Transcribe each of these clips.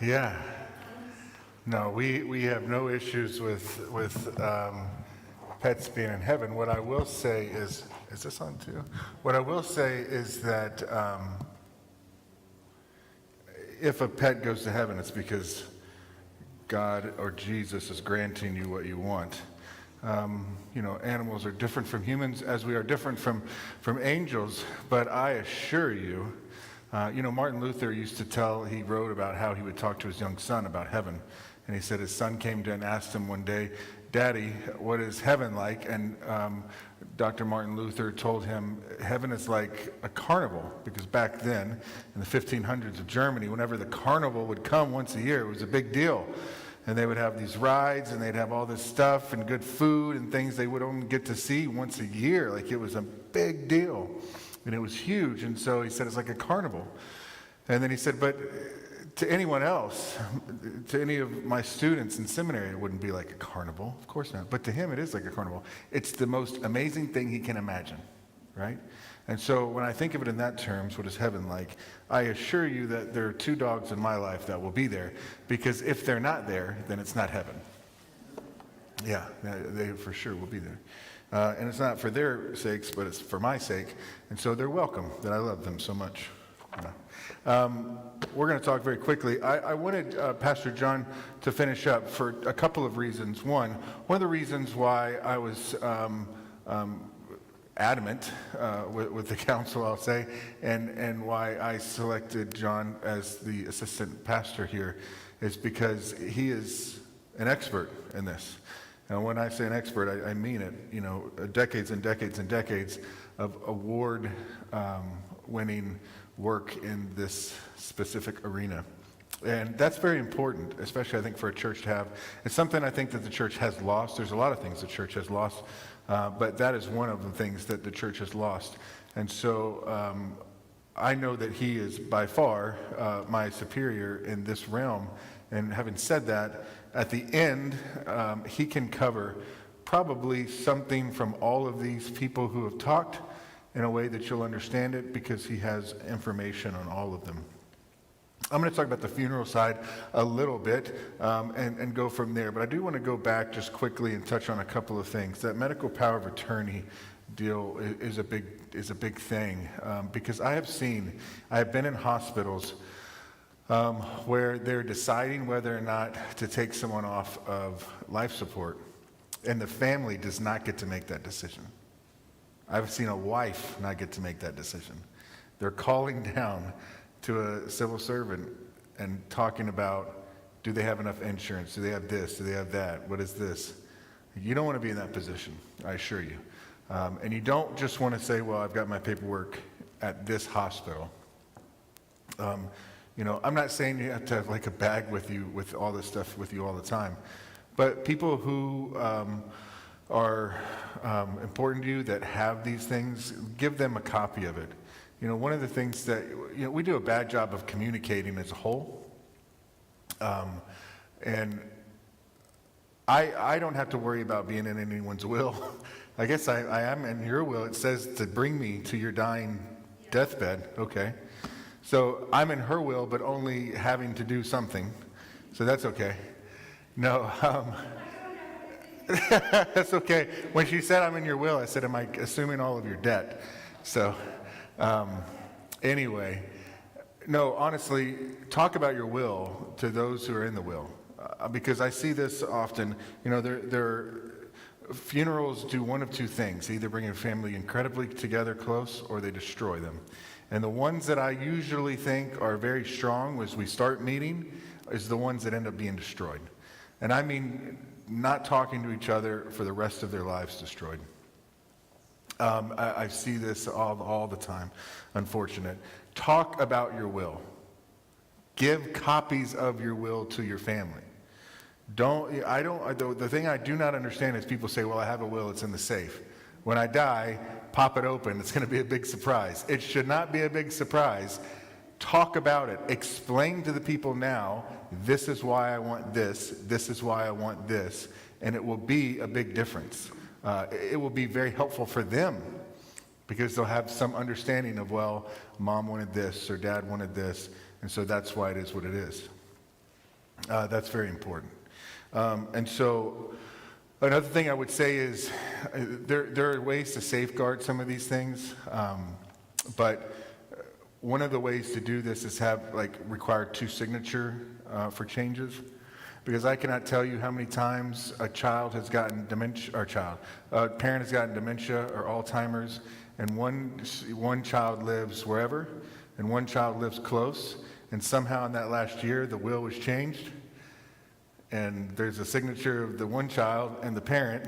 Yeah. No, we have no issues with pets being in heaven. What I will say is this on too? What I will say is that if a pet goes to heaven, it's because God or Jesus is granting you what you want. Animals are different from humans as we are different from angels, but I assure you, Martin Luther used to he wrote about how he would talk to his young son about heaven. And he said his son came to and asked him one day, "Daddy, what is heaven like?" And Dr. Martin Luther told him, heaven is like a carnival, because back then, in the 1500s of Germany, whenever the carnival would come once a year, it was a big deal. And they would have these rides, and they'd have all this stuff and good food and things they would only get to see once a year. Like, it was a big deal, and it was huge. And so he said, it's like a carnival. And then he said, but to anyone else, to any of my students in seminary, it wouldn't be like a carnival. Of course not. But to him, it is like a carnival. It's the most amazing thing he can imagine, right? And so when I think of it in that terms, what is heaven like? I assure you that there are two dogs in my life that will be there, because if they're not there, then it's not heaven. Yeah, they for sure will be there. And it's not for their sakes, but it's for my sake. And so they're welcome, that I love them so much. We're going to talk very quickly. I wanted Pastor John to finish up for a couple of reasons. One of the reasons why I was adamant with the council, I'll say, and why I selected John as the assistant pastor here is because he is an expert in this. And when I say an expert, I mean it. Decades and decades and decades of award-winning work in this specific arena. And that's very important, especially I think for a church to have. It's something I think that the church has lost. There's a lot of things the church has lost, but that is one of the things that the church has lost. And so I know that he is by far my superior in this realm. And having said that, at the end, he can cover probably something from all of these people who have talked in a way that you'll understand it, because he has information on all of them. I'm going to talk about the funeral side a little bit and go from there. But I do want to go back just quickly and touch on a couple of things. That medical power of attorney deal is a big thing, because I have been in hospitals where they're deciding whether or not to take someone off of life support, and the family does not get to make that decision. I've seen a wife not get to make that decision. They're calling down to a civil servant and talking about, do they have enough insurance? Do they have this? Do they have that? What is this? You don't want to be in that position, I assure you. And you don't just want to say, well, I've got my paperwork at this hospital. I'm not saying you have to have like a bag with you, with all this stuff with you all the time. But people who are important to you, that have these things, give them a copy of it. One of the things that, we do a bad job of communicating as a whole. And I don't have to worry about being in anyone's will. I guess I am in your will. It says to bring me to your dying deathbed. Okay. So I'm in her will, but only having to do something. So that's okay. No, that's okay. When she said I'm in your will, I said, am I assuming all of your debt? So anyway, no, honestly, talk about your will to those who are in the will. Because I see this often, funerals do one of two things. Either bring a family incredibly together close, or they destroy them. And the ones that I usually think are very strong as we start meeting is the ones that end up being destroyed. And I mean not talking to each other for the rest of their lives destroyed. I see this all the time, unfortunate. Talk about your will. Give copies of your will to your family. The thing I do not understand is people say, well, I have a will, it's in the safe. When I die, pop it open, it's going to be a big surprise. It should not be a big surprise. Talk about it. Explain to the people now, this is why I want this is why I want this, and it will be a big difference. It will be very helpful for them because they'll have some understanding of, well, mom wanted this or dad wanted this, and so that's why it is what it is. That's very important. And so another thing I would say is there are ways to safeguard some of these things, but one of the ways to do this is require 2 signature for changes. Because I cannot tell you how many times a child has gotten dementia, a parent has gotten dementia or Alzheimer's, and one child lives wherever, and one child lives close, and somehow in that last year the will was changed, and there's a signature of the one child and the parent,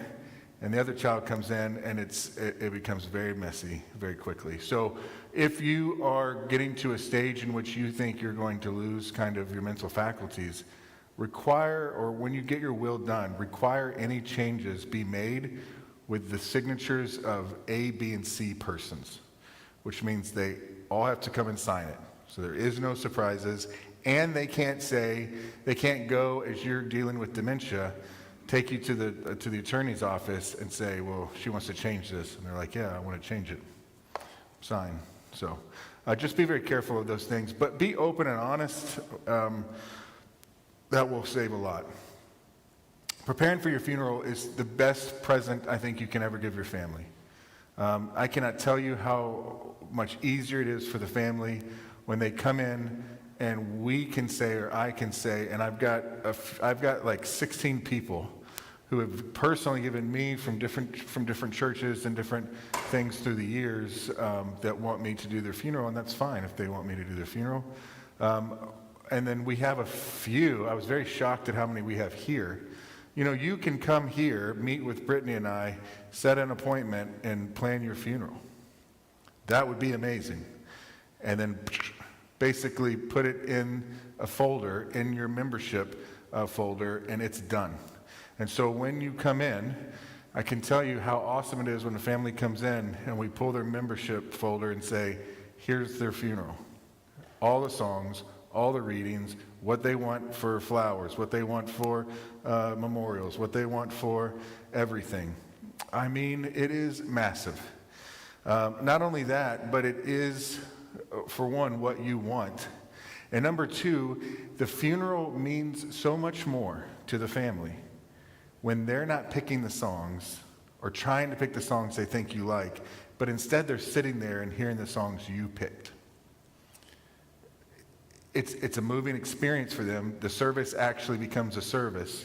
and the other child comes in, and it becomes very messy very quickly. So if you are getting to a stage in which you think you're going to lose kind of your mental faculties, when you get your will done, require any changes be made with the signatures of A, B, and C persons, which means they all have to come and sign it. So there is no surprises, and they can't go as you're dealing with dementia, take you to the attorney's office and say, well, she wants to change this. And they're like, yeah, I want to change it. Sign. So just be very careful of those things, but be open and honest. That will save a lot. Preparing for your funeral is the best present I think you can ever give your family. I cannot tell you how much easier it is for the family when they come in and we can say, or I can say, and I've got like 16 people who have personally given me from different churches and different things through the years that want me to do their funeral, and that's fine if they want me to do their funeral. And then we have a few. I was very shocked at how many we have here. You know, you can come here, meet with Brittany and I, set an appointment, and plan your funeral. That would be amazing. And then basically put it in a folder, in your membership folder, and it's done. And so when you come in, I can tell you how awesome it is when a family comes in and we pull their membership folder and say, here's their funeral. All the songs, all the readings, what they want for flowers, what they want for memorials, what they want for everything. I mean, it is massive. Not only that, but it is, for one, what you want. And number 2, the funeral means so much more to the family when they're not picking the songs or trying to pick the songs they think you like, but instead they're sitting there and hearing the songs you picked. It's a moving experience for them. The service actually becomes a service.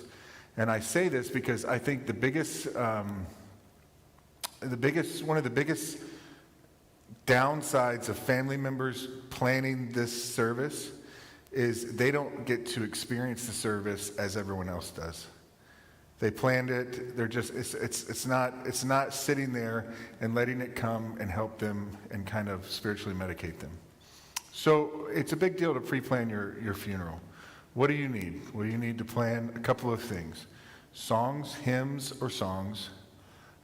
And I say this because I think one of the biggest downsides of family members planning this service is they don't get to experience the service as everyone else does. They planned it. They're just it's not sitting there and letting it come and help them and kind of spiritually medicate them. So it's a big deal to pre-plan your funeral. What do you need? Well, you need to plan a couple of things. Songs, hymns, or songs.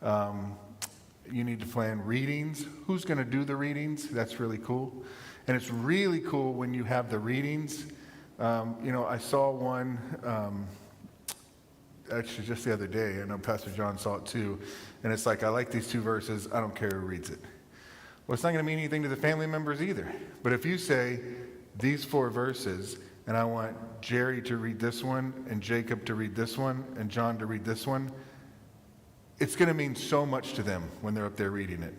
You need to plan readings. Who's going to do the readings? That's really cool. And it's really cool when you have the readings. I saw one actually just the other day. I know Pastor John saw it too. And it's like, I like these 2 verses. I don't care who reads it. Well, it's not going to mean anything to the family members either. But if you say these 4 verses, and I want Jerry to read this one, and Jacob to read this one, and John to read this one, it's going to mean so much to them when they're up there reading it.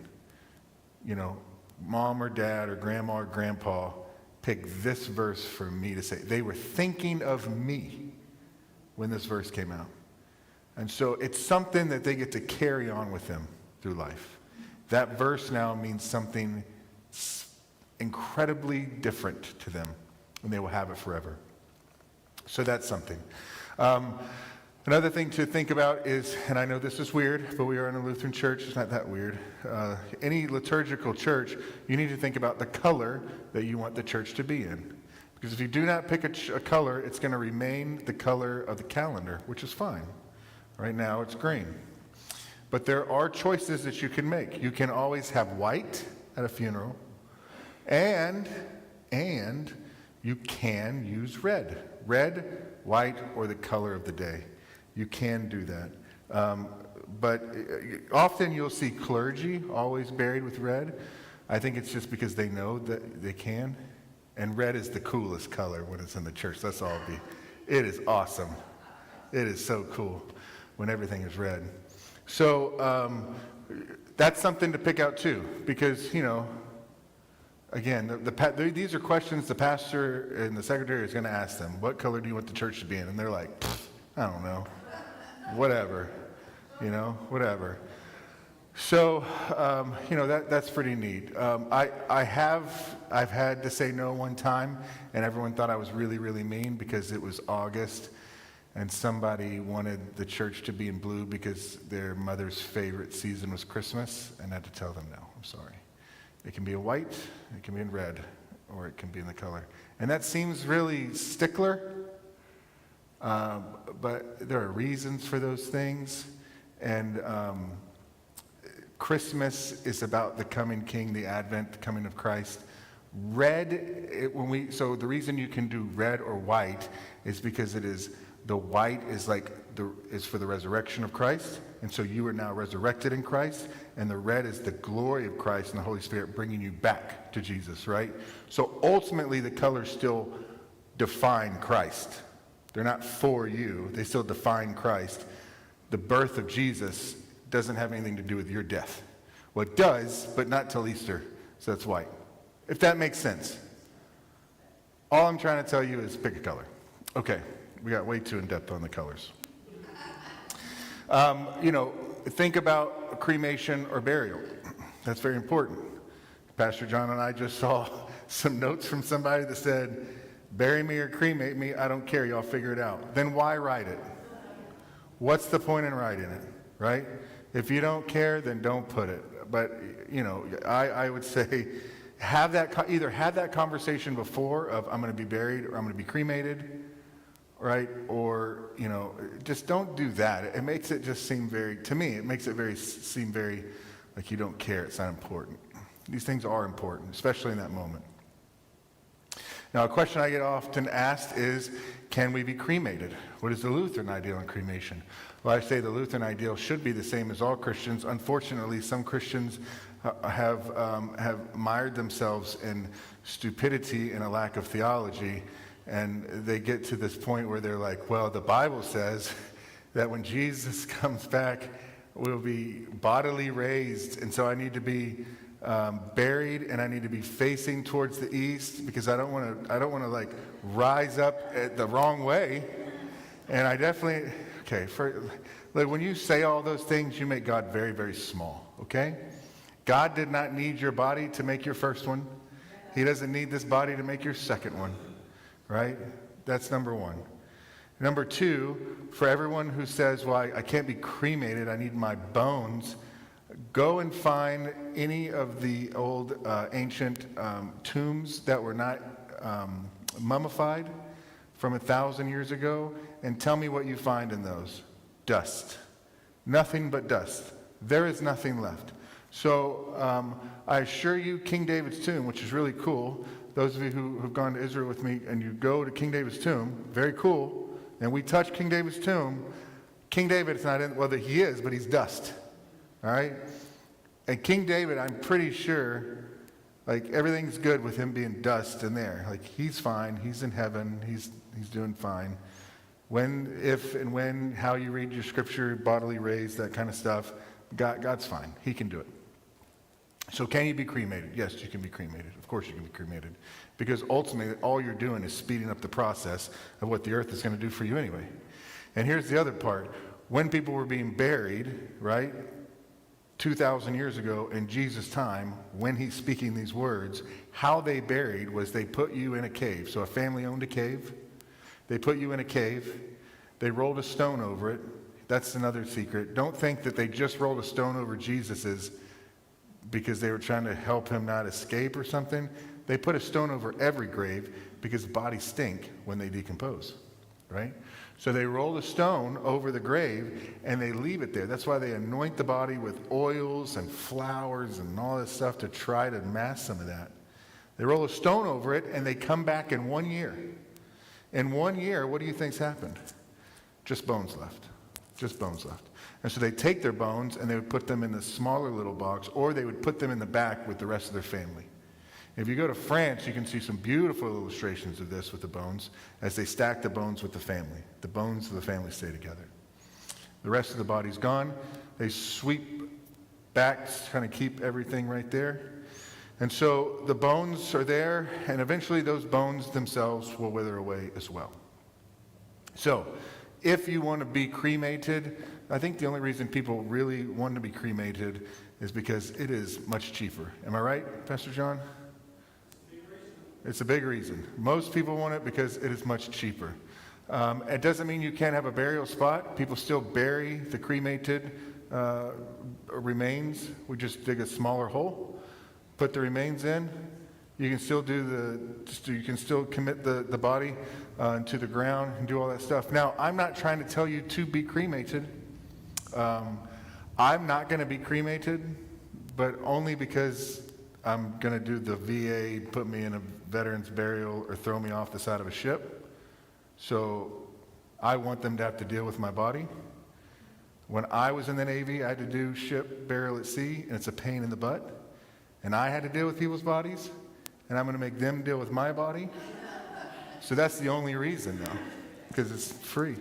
You know, mom or dad or grandma or grandpa picked this verse for me to say. They were thinking of me when this verse came out. And so it's something that they get to carry on with them through life. That verse now means something incredibly different to them, and they will have it forever. So that's something. Another thing to think about is, and I know this is weird, but we are in a Lutheran church. It's not that weird. Any liturgical church, you need to think about the color that you want the church to be in. Because if you do not pick a color, it's going to remain the color of the calendar, which is fine. Right now, it's green. But there are choices that you can make. You can always have white at a funeral, and you can use red. Red, white, or the color of the day. You can do that. But often you'll see clergy always buried with red. I think it's just because they know that they can. And red is the coolest color when it's in the church. That's all it be. It is awesome. It is so cool when everything is red. So that's something to pick out too, because, again, these are questions the pastor and the secretary is going to ask them. What color do you want the church to be in? And they're like, I don't know. Whatever. Whatever. So, that's pretty neat. I've had to say no one time, and everyone thought I was really, really mean because it was August, and somebody wanted the church to be in blue because their mother's favorite season was Christmas, and I had to tell them no, I'm sorry. It can be in white, it can be in red, or it can be in the color. And that seems really stickler, but there are reasons for those things, and Christmas is about the coming King, the Advent, the coming of Christ. So the reason you can do red or white is because the white is for the resurrection of Christ, and so you are now resurrected in Christ, and the red is the glory of Christ and the Holy Spirit bringing you back to Jesus, right? So ultimately the colors still define Christ. They're not for you, they still define Christ. The birth of Jesus doesn't have anything to do with your death. Well, it does, but not till Easter, so that's white. If that makes sense. All I'm trying to tell you is pick a color. Okay, we got way too in-depth on the colors. Think about cremation or burial. That's very important. Pastor John and I just saw some notes from somebody that said, bury me or cremate me, I don't care, y'all figure it out. Then why write it? What's the point in writing it, right? If you don't care, then don't put it. But, I would say either have that conversation before of I'm going to be buried or I'm going to be cremated, right? Or, just don't do that. It makes it just seem seem very like you don't care. It's not important. These things are important, especially in that moment. Now, a question I get often asked is, can we be cremated? What is the Lutheran ideal on cremation? Well, I say the Lutheran ideal should be the same as all Christians. Unfortunately, some Christians have mired themselves in stupidity and a lack of theology, and they get to this point where they're like, well, the Bible says that when Jesus comes back, we'll be bodily raised, and so I need to be buried, and I need to be facing towards the east because I don't want to rise up the wrong way. And I definitely when you say all those things, you make God very, very small. Okay, God did not need your body to make your first one. He doesn't need this body to make your second one, right? That's number one. Number two, for everyone who says, well, I can't be cremated, I need my bones. Go and find any of the old ancient tombs that were not mummified from 1,000 years ago, and tell me what you find in those. Dust. Nothing but dust. There is nothing left. So I assure you, King David's tomb, which is really cool, those of you who have gone to Israel with me and you go to King David's tomb, very cool, and we touch King David's tomb, King David is not in, well, he is, but he's dust. All right? And King David, I'm pretty sure, everything's good with him being dust in there. He's fine. He's in heaven. He's doing fine. When, if, and when, how you read your scripture, bodily raised, that kind of stuff, God's fine. He can do it. So can you be cremated? Yes, you can be cremated. Of course you can be cremated. Because ultimately, all you're doing is speeding up the process of what the earth is going to do for you anyway. And here's the other part. When people were being buried, right, 2,000 years ago in Jesus' time, when he's speaking these words, how they buried was they put you in a cave. So a family owned a cave. They put you in a cave. They rolled a stone over it. That's another secret. Don't think that they just rolled a stone over Jesus's because they were trying to help him not escape or something. They put a stone over every grave because bodies stink when they decompose, right? So they roll a stone over the grave and they leave it there. That's why they anoint the body with oils and flowers and all this stuff to try to mask some of that. They roll a stone over it and they come back in 1 year. In 1 year, what do you think's happened? Just bones left. just bones left. And so they take their bones and they would put them in the smaller little box, or they would put them in the back with the rest of their family. If you go to France, you can see some beautiful illustrations of this with the bones as they stack the bones with the family. The bones of the family stay together. The rest of the body's gone. They sweep back to kind of keep everything right there. And so the bones are there, and eventually those bones themselves will wither away as well. So if you want to be cremated, I think the only reason people really want to be cremated is because it is much cheaper. Am I right, Pastor John? It's a big reason. Most people want it because it is much cheaper. It doesn't mean you can't have a burial spot. People still bury the cremated remains. We just dig a smaller hole, put the remains in. You can still you can still commit the body to the ground and do all that stuff. Now, I'm not trying to tell you to be cremated. I'm not going to be cremated, but only because I'm going to do the VA, put me in a veteran's burial, or throw me off the side of a ship. So I want them to have to deal with my body. When I was in the Navy, I had to do ship burial at sea, and it's a pain in the butt. And I had to deal with people's bodies, and I'm going to make them deal with my body. So that's the only reason, though, because it's free.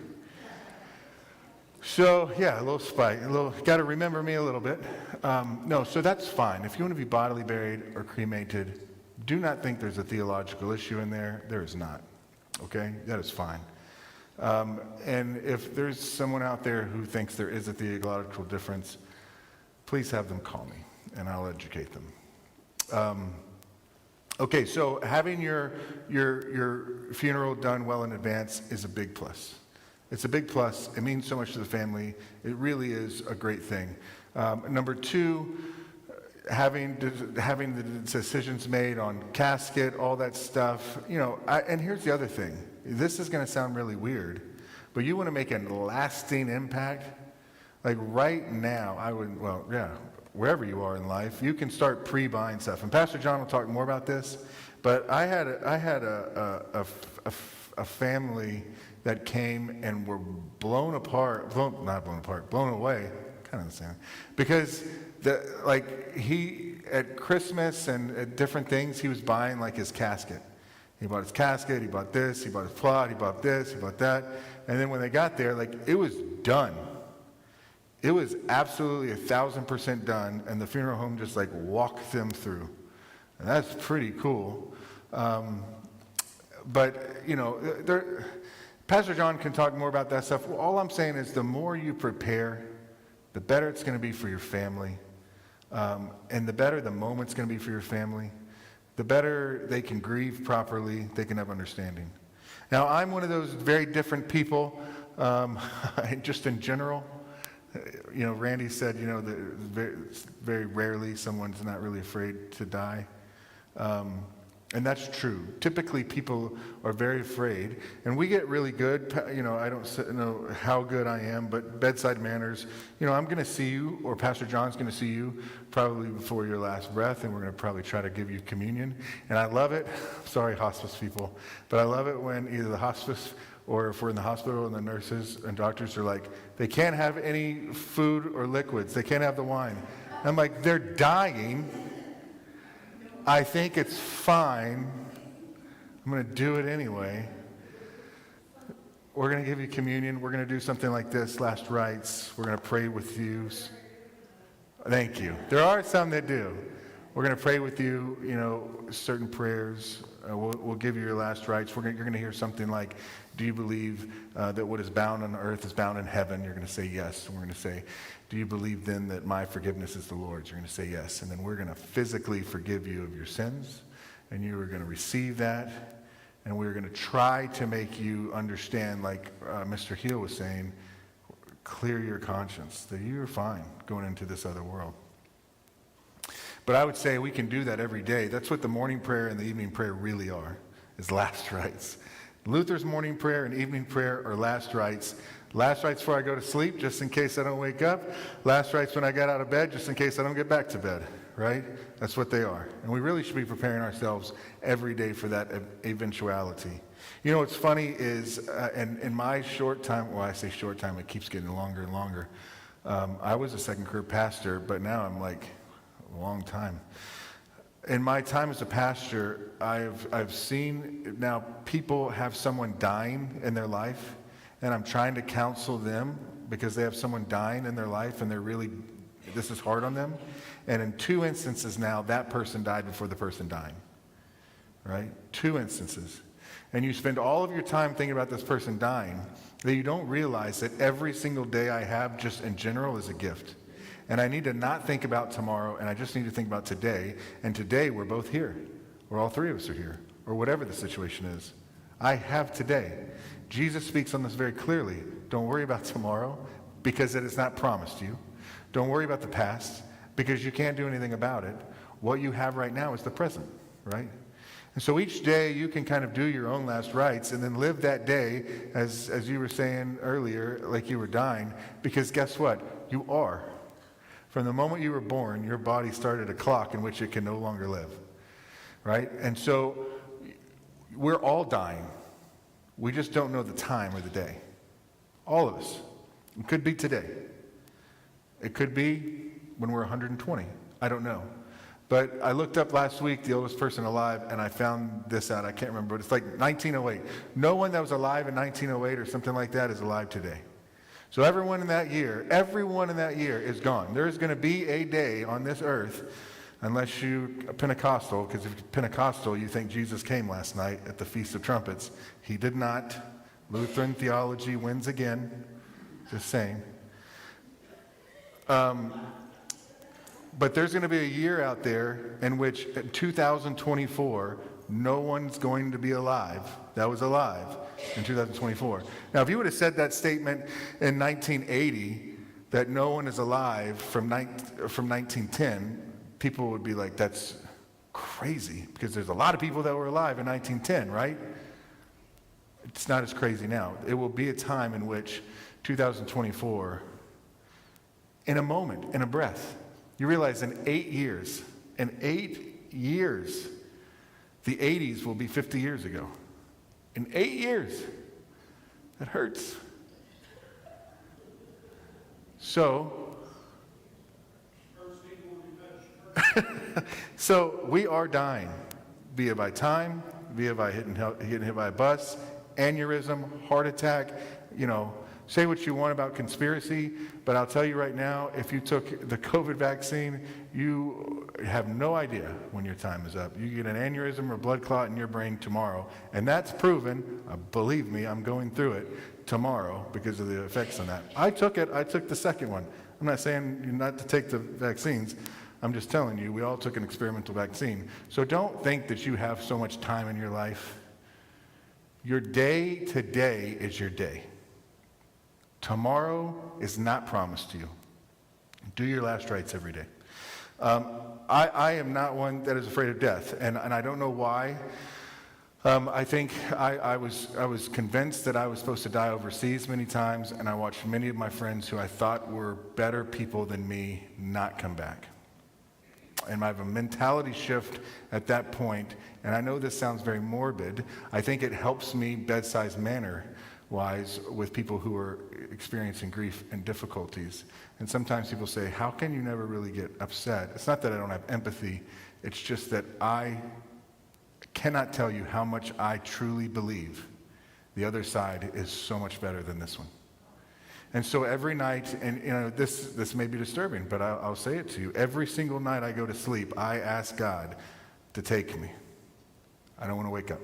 So, yeah, a little spite. Got to remember me a little bit. No, so that's fine. If you want to be bodily buried or cremated, do not think there's a theological issue in there. There is not. Okay? That is fine. And if there's someone out there who thinks there is a theological difference, please have them call me, and I'll educate them. Okay, so having your funeral done well in advance is a big plus. It's a big plus. It means so much to the family. It really is a great thing. Number two, having the decisions made on casket, all that stuff. And here's the other thing. This is going to sound really weird, but you want to make a lasting impact. Like right now, wherever you are in life, you can start pre-buying stuff. And Pastor John will talk more about this, but I had a family that came and were blown away, kind of the same, because he at Christmas and at different things, he was buying like his casket. He bought his casket, he bought this, he bought his plot, he bought this, he bought that, and then when they got there, it was done. It was absolutely 1,000% done, and the funeral home just walked them through. And that's pretty cool. But Pastor John can talk more about that stuff. Well, all I'm saying is the more you prepare, the better it's going to be for your family. And the better the moment's going to be for your family, the better they can grieve properly, they can have understanding. Now, I'm one of those very different people, just in general. Randy said, that very, very rarely someone's not really afraid to die. And that's true. Typically, people are very afraid. And we get really good. I don't know how good I am, but bedside manners. I'm going to see you, or Pastor John's going to see you probably before your last breath, and we're going to probably try to give you communion. And I love it. Sorry, hospice people. But I love it when either the hospice or if we're in the hospital and the nurses and doctors are like, they can't have any food or liquids. They can't have the wine. And I'm like, they're dying. I think it's fine. I'm going to do it anyway. We're going to give you communion. We're going to do something like this, last rites. We're going to pray with you. Thank you. There are some that do. We're going to pray with you, certain prayers. We'll give you your last rites. You're going to hear something like, do you believe that what is bound on earth is bound in heaven? You're going to say yes. And we're going to say, do you believe then that my forgiveness is the Lord's? You're going to say yes. And then we're going to physically forgive you of your sins. And you are going to receive that. And we're going to try to make you understand, like Mr. Heel was saying, clear your conscience, that you're fine going into this other world. But I would say we can do that every day. That's what the morning prayer and the evening prayer really are, is last rites. Luther's morning prayer and evening prayer are last rites. Last rites before I go to sleep, just in case I don't wake up. Last rites when I get out of bed, just in case I don't get back to bed, right? That's what they are. And we really should be preparing ourselves every day for that eventuality. You know what's funny is, in my short time, well, I say short time, it keeps getting longer and longer. I was a second career pastor, but now I'm like a long time. In my time as a pastor, I've seen now people have someone dying in their life, and I'm trying to counsel them because they have someone dying in their life, and this is hard on them. And in 2 instances now, that person died before the person dying, right? 2 instances. And you spend all of your time thinking about this person dying, that you don't realize that every single day I have just in general is a gift. And I need to not think about tomorrow, and I just need to think about today. And today we're both here, or all three of us are here, or whatever the situation is. I have today. Jesus speaks on this very clearly. Don't worry about tomorrow, because it is not promised you. Don't worry about the past, because you can't do anything about it. What you have right now is the present, right? And so each day you can kind of do your own last rites and then live that day, as you were saying earlier, like you were dying, because guess what? You are. From the moment you were born, your body started a clock in which it can no longer live, right? And so we're all dying. We just don't know the time or the day. All of us. It could be today. It could be when we're 120. I don't know. But I looked up last week the oldest person alive, and I found this out. I can't remember, but it's like 1908. No one that was alive in 1908 or something like that is alive today. So everyone in that year is gone. There's going to be a day on this earth, unless you're Pentecostal, because if you're Pentecostal, you think Jesus came last night at the Feast of Trumpets. He did not. Lutheran theology wins again. Just saying. But there's going to be a year out there in which, in 2024, no one's going to be alive that was alive in 2024. Now, if you would have said that statement in 1980, that no one is alive from 1910, people would be like, that's crazy, because there's a lot of people that were alive in 1910, right? It's not as crazy now. It will be a time in which 2024, in a moment, in a breath, you realize in 8 years, the 80s will be 50 years ago. In 8 years. That hurts. So, so we are dying, be it by time, be it by getting hit by a bus, aneurysm, heart attack, say what you want about conspiracy, but I'll tell you right now, if you took the COVID vaccine, you have no idea when your time is up. You get an aneurysm or blood clot in your brain tomorrow, and that's proven. Believe me, I'm going through it tomorrow because of the effects on that. I took it. I took the second one. I'm not saying not to take the vaccines. I'm just telling you, we all took an experimental vaccine. So don't think that you have so much time in your life. Your day today is your day. Tomorrow is not promised to you. Do your last rites every day. I am not one that is afraid of death, and I don't know why. I think I was convinced that I was supposed to die overseas many times, and I watched many of my friends who I thought were better people than me not come back. And I have a mentality shift at that point, and I know this sounds very morbid. I think it helps me bedside manner-wise with people who are experiencing grief and difficulties. And sometimes people say, how can you never really get upset? It's not that I don't have empathy. It's just that I cannot tell you how much I truly believe the other side is so much better than this one. And so every night, and this may be disturbing, but I'll say it to you. Every single night I go to sleep, I ask God to take me. I don't want to wake up.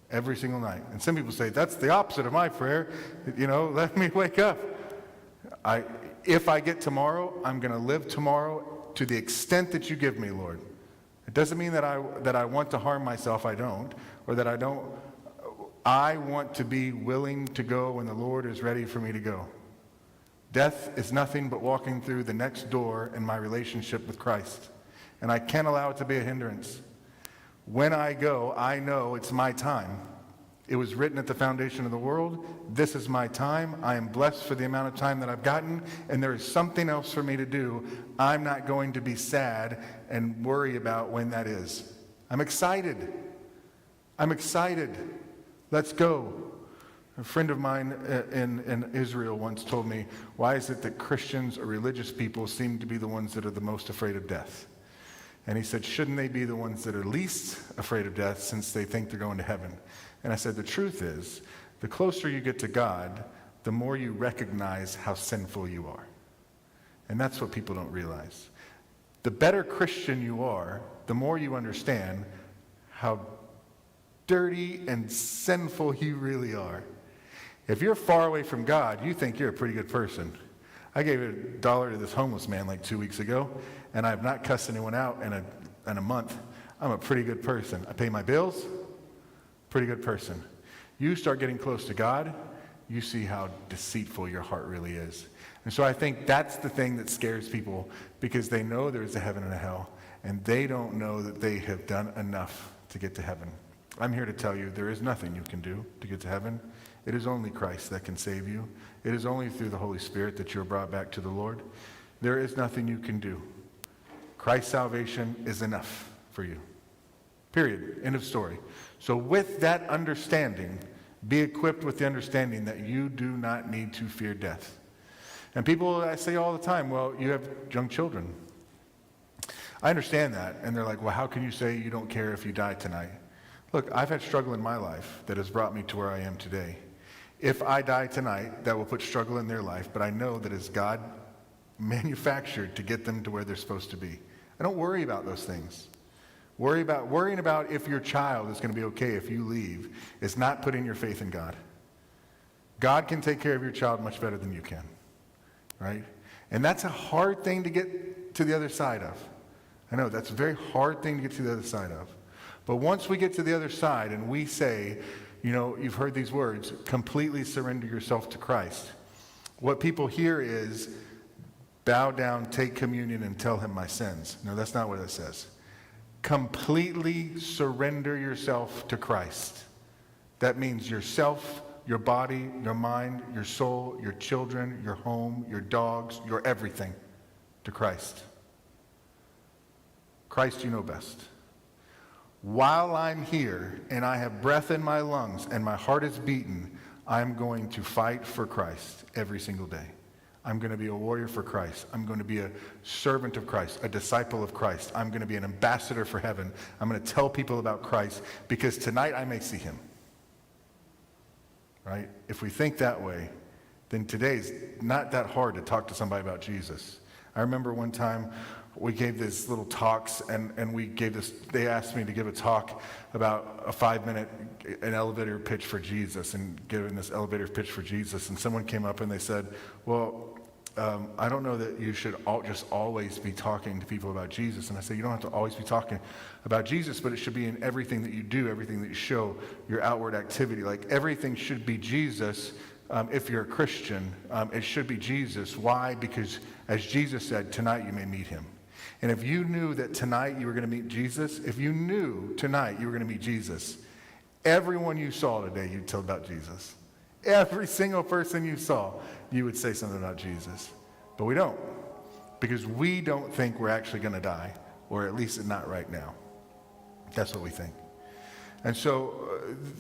Every single night. And some people say, that's the opposite of my prayer. Let me wake up. If I get tomorrow, I'm going to live tomorrow to the extent that you give me, Lord. It doesn't mean that I want to harm myself. I don't. Or that I don't. I want to be willing to go when the Lord is ready for me to go. Death is nothing but walking through the next door in my relationship with Christ. And I can't allow it to be a hindrance. When I go, I know it's my time. It was written at the foundation of the world. This is my time. I am blessed for the amount of time that I've gotten, and there is something else for me to do. I'm not going to be sad and worry about when that is. I'm excited. I'm excited. Let's go. A friend of mine in Israel once told me, why is it that Christians or religious people seem to be the ones that are the most afraid of death? And he said, shouldn't they be the ones that are least afraid of death since they think they're going to heaven? And I said, the truth is, the closer you get to God, the more you recognize how sinful you are. And that's what people don't realize. The better Christian you are, the more you understand how dirty and sinful you really are. If you're far away from God, you think you're a pretty good person. I gave $1 to this homeless man like 2 weeks ago, and I have not cussed anyone out in a month. I'm a pretty good person. I pay my bills. Pretty good person. You start getting close to God, you see how deceitful your heart really is. And so I think that's the thing that scares people, because they know there's a heaven and a hell, and they don't know that they have done enough to get to heaven. I'm here to tell you there is nothing you can do to get to heaven. It is only Christ that can save you. It is only through the Holy Spirit that you're brought back to the Lord. There is nothing you can do. Christ's salvation is enough for you. Period. End of story. So with that understanding, be equipped with the understanding that you do not need to fear death. And people, I say all the time, well, you have young children. I understand that. And they're like, well, how can you say you don't care if you die tonight? Look, I've had struggle in my life that has brought me to where I am today. If I die tonight, that will put struggle in their life, but I know that it's God manufactured to get them to where they're supposed to be. I don't worry about those things. Worrying about if your child is going to be okay if you leave is not putting your faith in God. God can take care of your child much better than you can, right? And that's a hard thing to get to the other side of. I know that's a very hard thing to get to the other side of. But once we get to the other side and we say, you know, you've heard these words, completely surrender yourself to Christ. What people hear is, bow down, take communion, and tell him my sins. No, that's not what it says. Completely surrender yourself to Christ. That means yourself, your body, your mind, your soul, your children, your home, your dogs, your everything to Christ. Christ, you know best. While I'm here and I have breath in my lungs and my heart is beating, I'm going to fight for Christ every single day. I'm going to be a warrior for Christ. I'm going to be a servant of Christ, a disciple of Christ. I'm going to be an ambassador for heaven. I'm going to tell people about Christ because tonight I may see him. Right? If we think that way, then today's not that hard to talk to somebody about Jesus. I remember one time we gave these little talks and we gave this, they asked me to give a talk about a 5-minute, an elevator pitch for Jesus and giving this elevator pitch for Jesus. And someone came up and they said, well, I don't know that you should just always be talking to people about Jesus. And I said, you don't have to always be talking about Jesus, but it should be in everything that you do, everything that you show, your outward activity. Like everything should be Jesus. If you're a Christian, it should be Jesus. Why? Because as Jesus said, tonight you may meet him. And if you knew that tonight you were going to meet Jesus, if you knew tonight you were going to meet Jesus, everyone you saw today, you'd tell about Jesus. Every single person you saw, you would say something about Jesus. But we don't, because we don't think we're actually going to die, or at least not right now. That's what we think. And so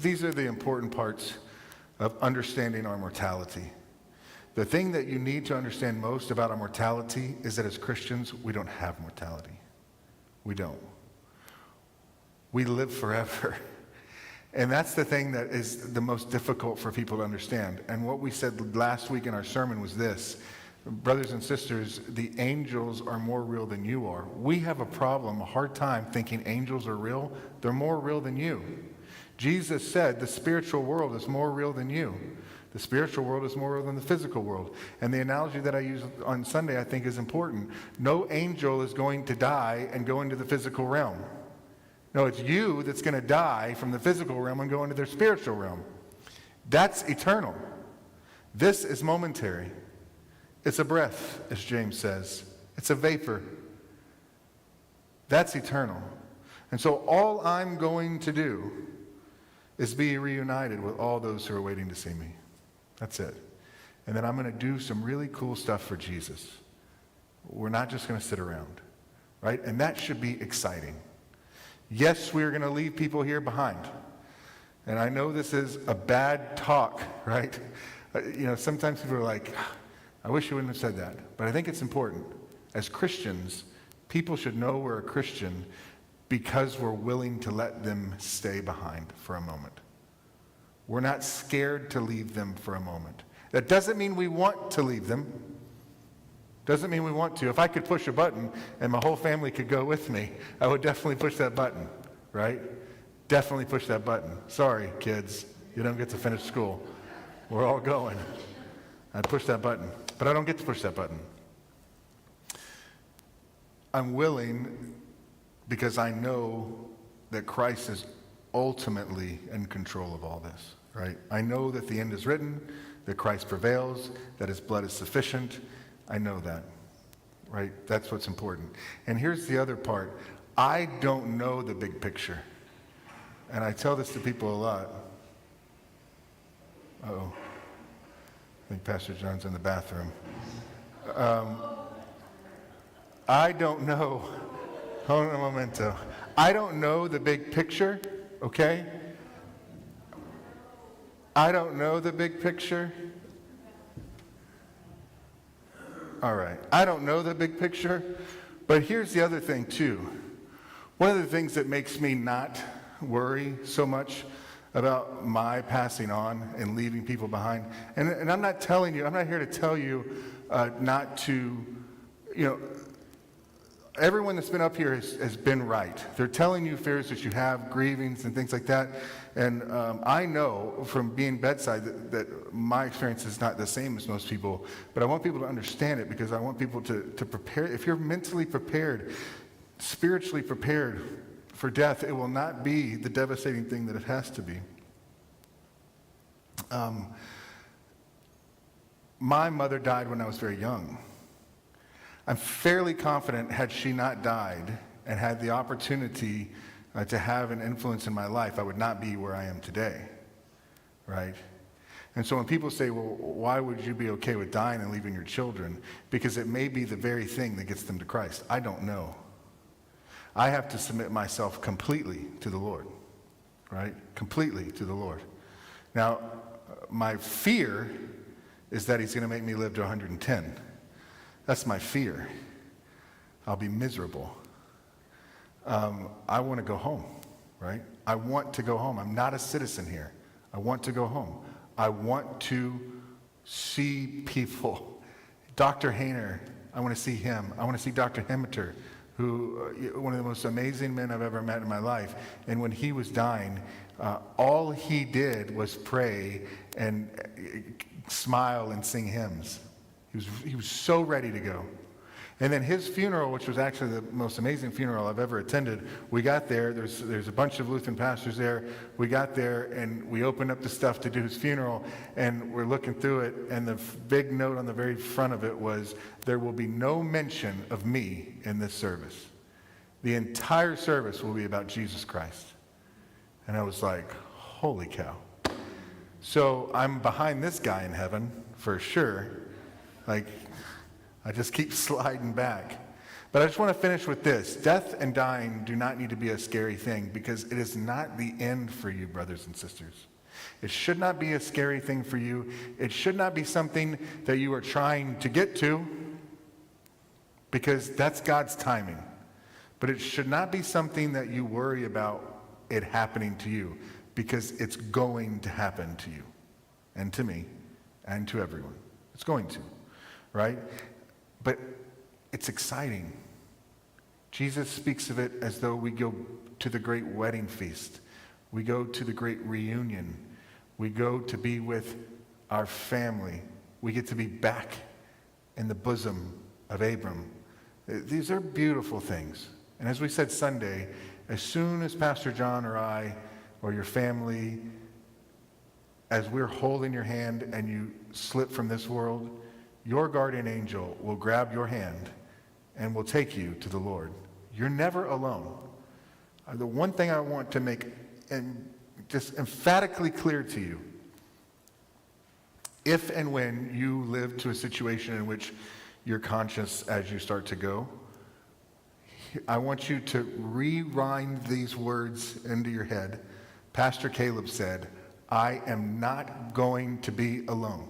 these are the important parts of understanding our mortality. The thing that you need to understand most about our mortality is that as Christians, we don't have mortality. We don't. We live forever. And that's the thing that is the most difficult for people to understand. And what we said last week in our sermon was this: brothers and sisters, the angels are more real than you are. We have a problem, a hard time thinking angels are real. They're more real than you. Jesus said the spiritual world is more real than you. The spiritual world is more real than the physical world. And the analogy that I use on Sunday I think is important. No angel is going to die and go into the physical realm. No, it's you that's going to die from the physical realm and go into their spiritual realm. That's eternal. This is momentary. It's a breath, as James says. It's a vapor. That's eternal. And so all I'm going to do is be reunited with all those who are waiting to see me. That's it. And then I'm going to do some really cool stuff for Jesus. We're not just going to sit around, right? And that should be exciting. Yes, we're going to leave people here behind. And I know this is a bad talk, right? Sometimes people are like, I wish you wouldn't have said that. But I think it's important. As Christians, people should know we're a Christian because we're willing to let them stay behind for a moment. We're not scared to leave them for a moment. That doesn't mean we want to leave them. Doesn't mean we want to. If I could push a button and my whole family could go with me, I would definitely push that button, right? Definitely push that button. Sorry, kids, you don't get to finish school. We're all going. I'd push that button, but I don't get to push that button. I'm willing because I know that Christ is ultimately in control of all this, right? I know that the end is written, that Christ prevails, that his blood is sufficient. I know that, right? That's what's important. And here's the other part. I don't know the big picture. And I tell this to people a lot. Uh-oh. I think Pastor John's in the bathroom. I don't know. Hold on a momento. I don't know the big picture, okay? I don't know the big picture. All right. I don't know the big picture, but here's the other thing too. One of the things that makes me not worry so much about my passing on and leaving people behind, and I'm not here to tell you not to, everyone that's been up here has been right. They're telling you fears that you have, grievings and things like that. And I know from being bedside that my experience is not the same as most people, but I want people to understand it because I want people to prepare. If you're mentally prepared, spiritually prepared for death, it will not be the devastating thing that it has to be. My mother died when I was very young. I'm fairly confident had she not died and had the opportunity to have an influence in my life, I would not be where I am today, right? And so when people say, well, why would you be okay with dying and leaving your children? Because it may be the very thing that gets them to Christ. I don't know. I have to submit myself completely to the Lord, right? Completely to the Lord. Now, my fear is that he's going to make me live to 110. That's my fear. I'll be miserable. I want to go home, right? I want to go home. I'm not a citizen here. I want to go home. I want to see people. Dr. Hayner, I want to see him. I want to see Dr. Hemmeter, who, one of the most amazing men I've ever met in my life. And when he was dying, all he did was pray and smile and sing hymns. He was so ready to go. And then his funeral, which was actually the most amazing funeral I've ever attended, we got there. There's a bunch of Lutheran pastors there. We got there, and we opened up the stuff to do his funeral, and we're looking through it, and the big note on the very front of it was, there will be no mention of me in this service. The entire service will be about Jesus Christ. And I was like, holy cow. So I'm behind this guy in heaven, for sure. Like, I just keep sliding back. But I just want to finish with this. Death and dying do not need to be a scary thing because it is not the end for you, brothers and sisters. It should not be a scary thing for you. It should not be something that you are trying to get to because that's God's timing. But it should not be something that you worry about it happening to you because it's going to happen to you and to me and to everyone. It's going to, right? But it's exciting. Jesus speaks of it as though we go to the great wedding feast. We go to the great reunion. We go to be with our family. We get to be back in the bosom of Abram. These are beautiful things. And as we said Sunday, as soon as Pastor John or I or your family, as we're holding your hand and you slip from this world, your guardian angel will grab your hand and will take you to the Lord. You're never alone. The one thing I want to make just emphatically clear to you, if and when you live to a situation in which you're conscious as you start to go, I want you to rewind these words into your head. Pastor Caleb said, I am not going to be alone.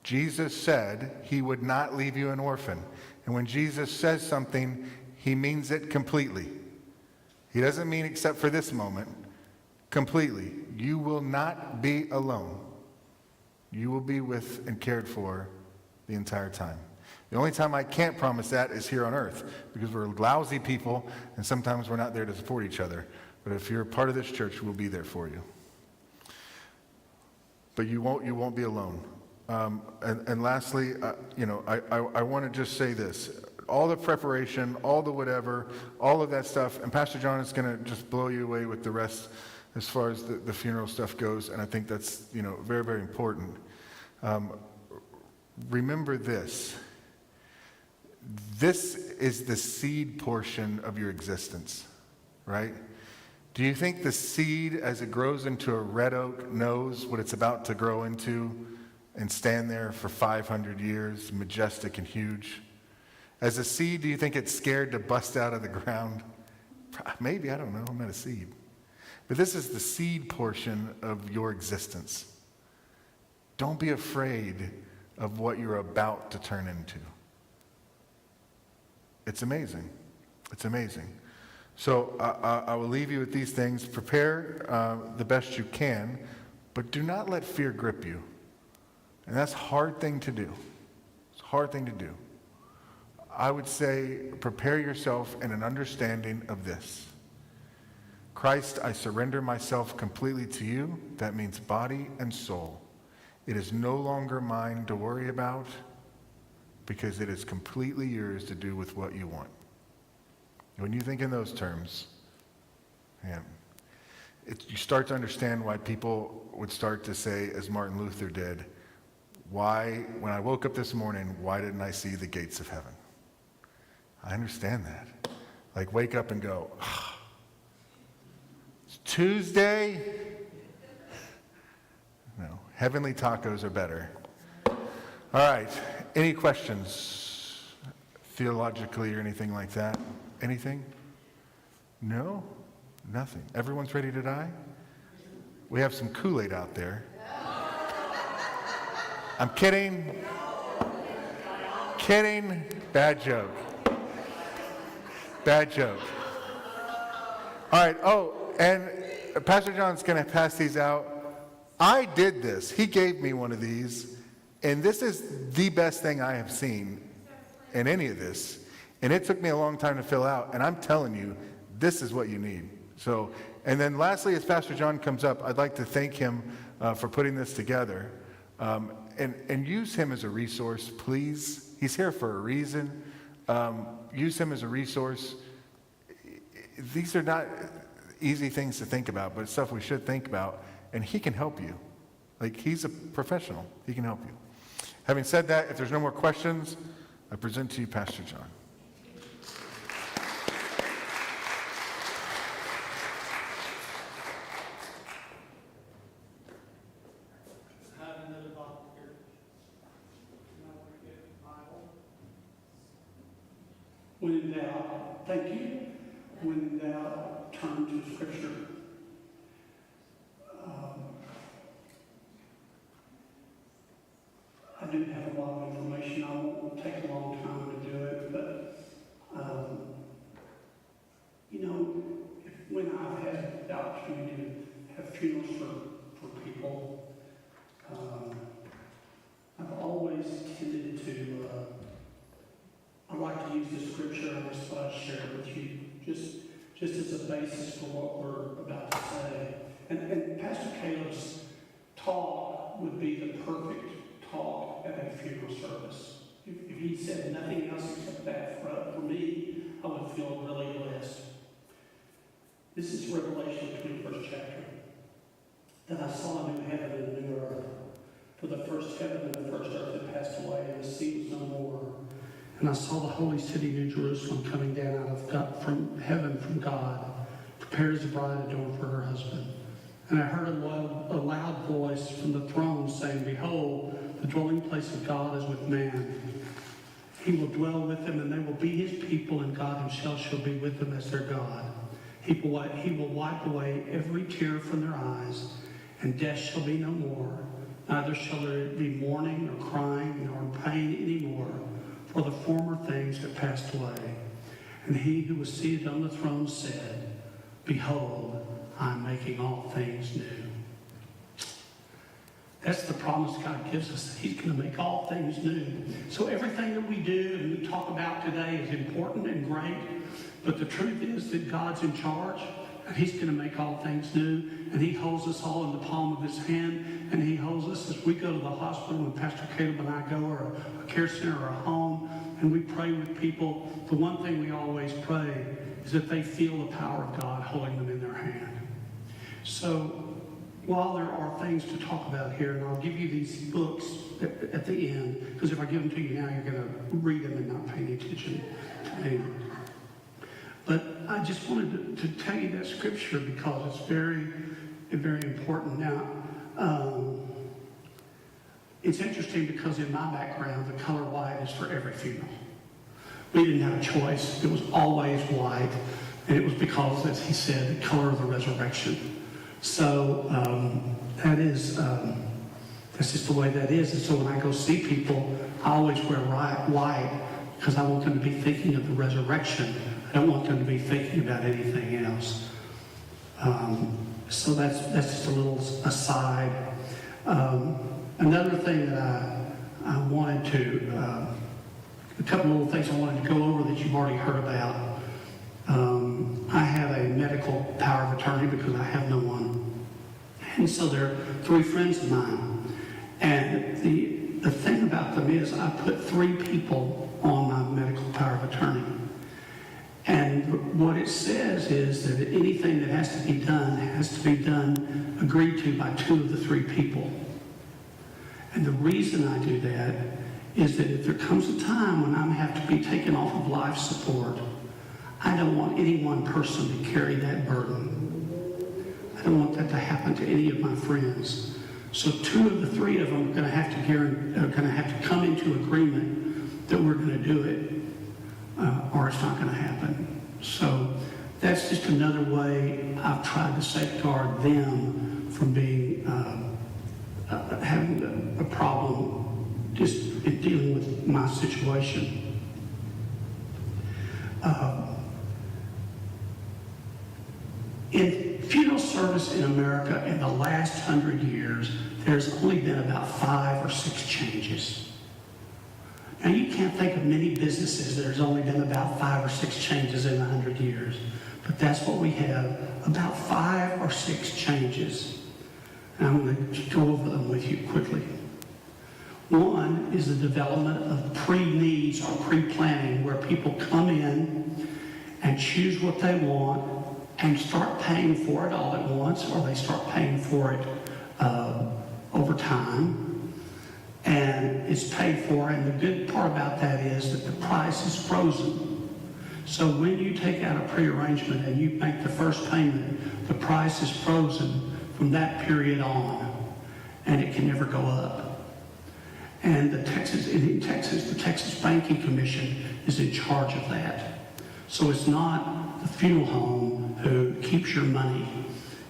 Jesus said he would not leave you an orphan. And when Jesus says something, he means it completely. He doesn't mean except for this moment, completely. You will not be alone. You will be with and cared for the entire time. The only time I can't promise that is here on earth, because we're lousy people and sometimes we're not there to support each other. But if you're a part of this church, we'll be there for you. But you won't be alone. And lastly, I want to just say this. All the preparation, all the whatever, all of that stuff, and Pastor John is going to just blow you away with the rest as far as the funeral stuff goes, and I think that's, very, very important. Remember this. This is the seed portion of your existence, right? Do you think the seed, as it grows into a red oak, knows what it's about to grow into and stand there for 500 years, majestic and huge? As a seed, do you think it's scared to bust out of the ground? Maybe, I don't know, I'm not a seed. But this is the seed portion of your existence. Don't be afraid of what you're about to turn into. It's amazing. It's amazing. So I will leave you with these things. Prepare the best you can, but do not let fear grip you. And that's a hard thing to do. It's a hard thing to do. I would say prepare yourself in an understanding of this. Christ, I surrender myself completely to you. That means body and soul. It is no longer mine to worry about because it is completely yours to do with what you want. When you think in those terms, man, you start to understand why people would start to say, as Martin Luther did, why, when I woke up this morning, why didn't I see the gates of heaven? I understand that. Like, wake up and go, it's Tuesday. No, heavenly tacos are better. All right, any questions theologically or anything like that? Anything? No? Nothing. Everyone's ready to die? We have some Kool-Aid out there. I'm kidding. Kidding. Bad joke. Bad joke. All right. Oh, and Pastor John's going to pass these out. I did this. He gave me one of these. And this is the best thing I have seen in any of this. And it took me a long time to fill out. And I'm telling you, this is what you need. So, and then lastly, as Pastor John comes up, I'd like to thank him for putting this together. And use him as a resource, please. He's here for a reason. Use him as a resource. These are not easy things to think about, but it's stuff we should think about. And he can help you. Like, he's a professional. He can help you. Having said that, if there's no more questions, I present to you Pastor John. When in doubt, thank you. When in doubt, turn to Scripture. I do have a lot of information. I won't take a long time to do it, but when I've had the opportunity to have funerals for people, I've always tended to. I like to use the Scripture, and that's what I share with you, just as a basis for what we're about to say. And Pastor Caleb's talk would be the perfect talk at a funeral service. If he said nothing else except that for me, I would feel really blessed. This is Revelation 21st chapter. Then I saw a new heaven and a new earth. For the first heaven and the first earth had passed away, and the sea was no more. And I saw the holy city, New Jerusalem, coming down out of God, from heaven from God, prepared as a bride adorned for her husband. And I heard a loud voice from the throne saying, Behold, the dwelling place of God is with man. He will dwell with them, and they will be his people, and God himself shall be with them as their God. He will wipe away every tear from their eyes, and death shall be no more. Neither shall there be mourning, or crying, nor pain any more, for the former things have passed away. And he who was seated on the throne said, Behold, I am making all things new. That's the promise God gives us, that he's going to make all things new. So everything that we do and we talk about today is important and great, but the truth is that God's in charge, and he's going to make all things new, and he holds us all in the palm of his hand, and he holds us as we go to the hospital, when Pastor Caleb and I go, or a care center or a home, and we pray with people. The one thing we always pray is that they feel the power of God holding them in their hand. So while there are things to talk about here, and I'll give you these books at the end, because if I give them to you now, you're going to read them and not pay any attention to me. But I just wanted to tell you that scripture because it's very, very important. Now, it's interesting because in my background, the color white is for every funeral. We didn't have a choice. It was always white, and it was because, as he said, the color of the resurrection. So that's just the way that is. And so when I go see people, I always wear white because I want them to be thinking of the resurrection. I don't want them to be thinking about anything else. So that's just a little aside. Another thing that I wanted to, a couple little things I wanted to go over that you've already heard about. I have a medical power of attorney because I have no one. And so there are 3 friends of mine. And the thing about them is I put 3 people on my medical power of attorney. And what it says is that anything that has to be done agreed to by 2 of the 3 people. And the reason I do that is that if there comes a time when I have to be taken off of life support, I don't want any one person to carry that burden. I don't want that to happen to any of my friends. So 2 of the 3 of them are going to have to come into agreement that we're going to do it, or it's not going to happen. So that's just another way I've tried to safeguard them from being having a problem just in dealing with my situation. In funeral service in America in the last 100 years, there's only been about 5 or 6 changes. Now, you can't think of many businesses there's only been about 5 or 6 changes in 100 years, but that's what we have, about 5 or 6 changes. And I'm going to go over them with you quickly. One is the development of pre-needs or pre-planning, where people come in and choose what they want and start paying for it all at once, or they start paying for it over time. And it's paid for, and the good part about that is that the price is frozen. So when you take out a pre-arrangement and you make the first payment, the price is frozen from that period on, and it can never go up. And in Texas, the Texas Banking Commission is in charge of that. So it's not the funeral home who keeps your money.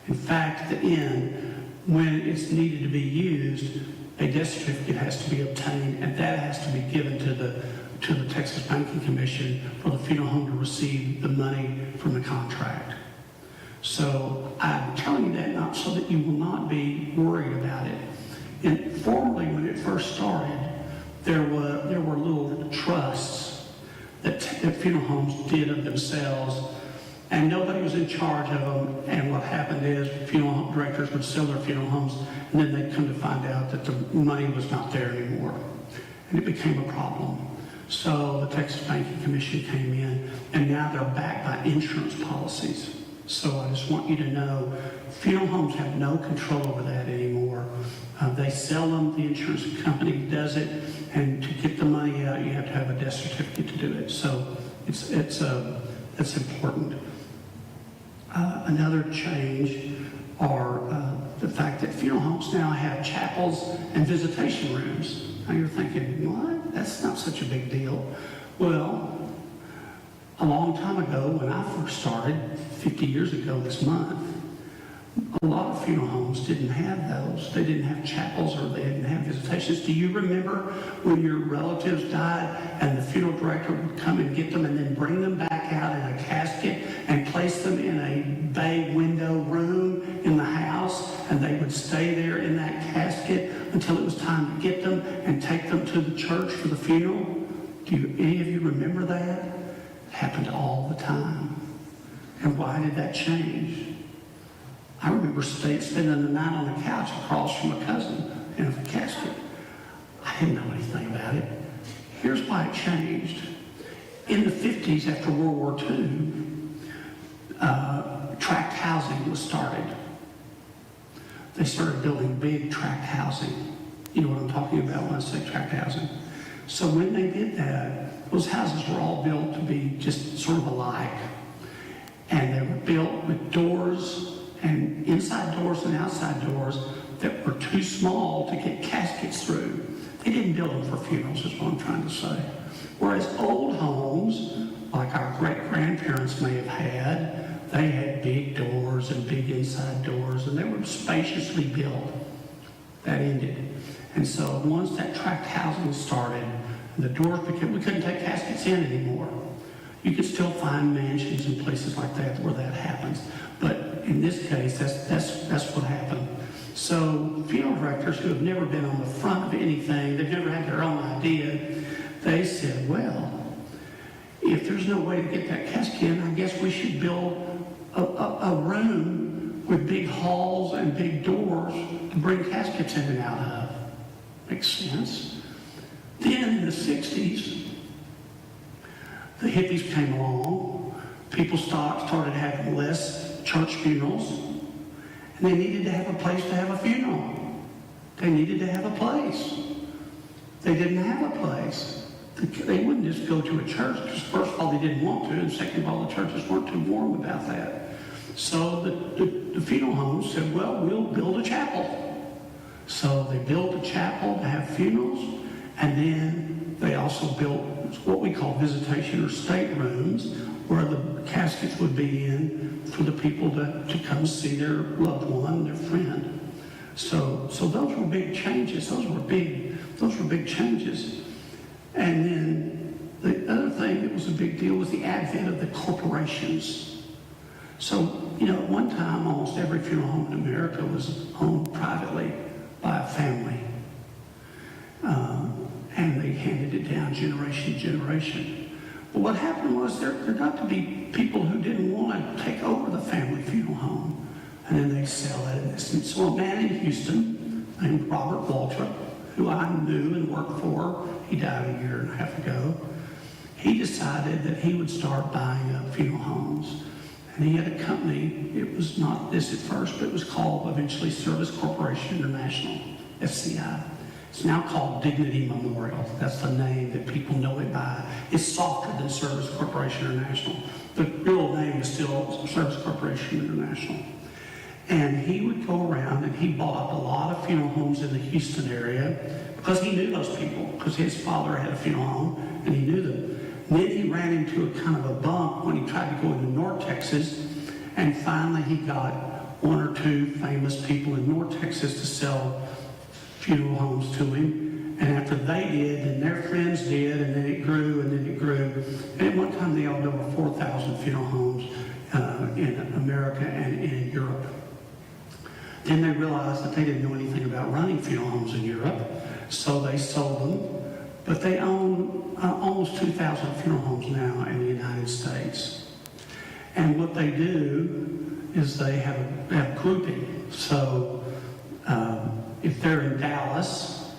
In fact, at the end, when it's needed to be used, a death certificate has to be obtained, and that has to be given to the Texas Banking Commission for the funeral home to receive the money from the contract. So I'm telling you that not so that you will not be worried about it. And formerly, when it first started, there were little trusts that funeral homes did of themselves, and nobody was in charge of them. And what happened is funeral home directors would sell their funeral homes, and then they'd come to find out that the money was not there anymore, and it became a problem. So the Texas Banking Commission came in, and now they're backed by insurance policies. So I just want you to know, funeral homes have no control over that anymore. They sell them, the insurance company does it, and to get the money out, you have to have a death certificate to do it. So it's important. Another change are the fact that funeral homes now have chapels and visitation rooms. Now you're thinking, what? That's not such a big deal. Well, a long time ago, when I first started, 50 years ago this month, a lot of funeral homes didn't have those. They didn't have chapels or they didn't have visitations. Do you remember when your relatives died and the funeral director would come and get them and then bring them back out in a casket and place them in a bay window room in the house, and they would stay there in that casket until it was time to get them and take them to the church for the funeral? Any of you remember that? It happened all the time. And why did that change? I remember spending the night on the couch across from a cousin in a casket. I didn't know anything about it. Here's why it changed. In the 50s, after World War II, tract housing was started. They started building big tract housing. You know what I'm talking about when I say tract housing. So when they did that, those houses were all built to be just sort of alike. And they were built with doors and inside doors and outside doors that were too small to get caskets through. They didn't build them for funerals, is what I'm trying to say. Whereas old homes, like our great-grandparents may have had, they had big doors and big inside doors, and they were spaciously built. That ended. And so once that tract housing started, the doors became, we couldn't take caskets in anymore. You could still find mansions and places like that where that happens. But in this case, that's what happened. So funeral directors who have never been on the front of anything, they've never had their own idea, they said, well, if there's no way to get that casket in, I guess we should build a room with big halls and big doors to bring caskets in and out of. Makes sense. Then in the 60s, the hippies came along. People started having less church funerals, and they needed to have a place to have a funeral. They needed to have a place. They didn't have a place. They wouldn't just go to a church, because first of all, they didn't want to, and second of all, the churches weren't too warm about that. So the funeral homes said, well, we'll build a chapel. So they built a chapel to have funerals, and then they also built what we call visitation or state rooms, where the caskets would be in for the people to come see their loved one, their friend. So those were big changes. Those were big changes. And then the other thing that was a big deal was the advent of the corporations. So, at one time, almost every funeral home in America was owned privately by a family. And they handed it down generation to generation. But what happened was there got to be people who didn't want to take over the family funeral home. And then they sell it. And so a man in Houston named Robert Waltrip, who I knew and worked for, he died a year and a half ago, he decided that he would start buying up funeral homes. And he had a company, it was not this at first, but it was called eventually Service Corporation International, SCI. It's now called Dignity Memorial. That's the name that people know it by. It's softer than Service Corporation International. The real name is still Service Corporation International. And he would go around and he bought a lot of funeral homes in the Houston area because he knew those people, because his father had a funeral home and he knew them. And then he ran into a kind of a bump when he tried to go into North Texas, and finally he got one or two famous people in North Texas to sell funeral homes to him. And after they did, then their friends did, and then it grew, and then it grew. And at one time they owned over 4,000 funeral homes in America and in Europe. Then they realized that they didn't know anything about running funeral homes in Europe, so they sold them. But they own almost 2,000 funeral homes now in the United States. And what they do is they have grouping. So if they're in Dallas,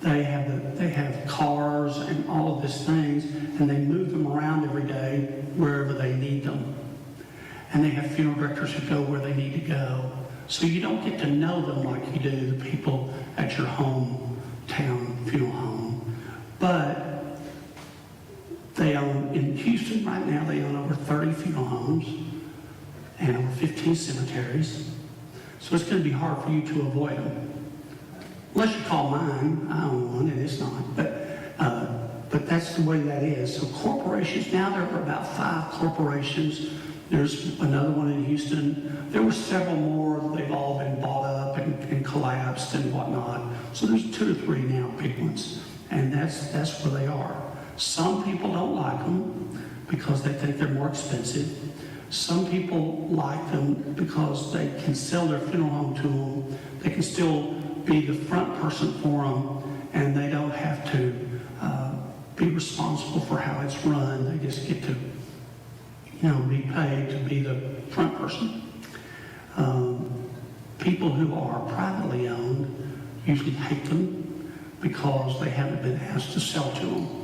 they have cars and all of these things, and they move them around every day wherever they need them. And they have funeral directors who go where they need to go. So you don't get to know them like you do the people at your hometown funeral home. But they own, in Houston right now, they own over 30 funeral homes and 15 cemeteries. So it's going to be hard for you to avoid them. Unless you call mine, I own one, and it's not. But that's the way that is. So corporations, now there are about 5 corporations. There's another one in Houston. There were several more. They've all been bought up and collapsed and whatnot. So there's 2 to 3 now, big ones. And that's where they are. Some people don't like them because they think they're more expensive. Some people like them because they can sell their funeral home to them. They can still be the front person for them, and they don't have to be responsible for how it's run. They just get to, be paid to be the front person. People who are privately owned usually hate them because they haven't been asked to sell to them.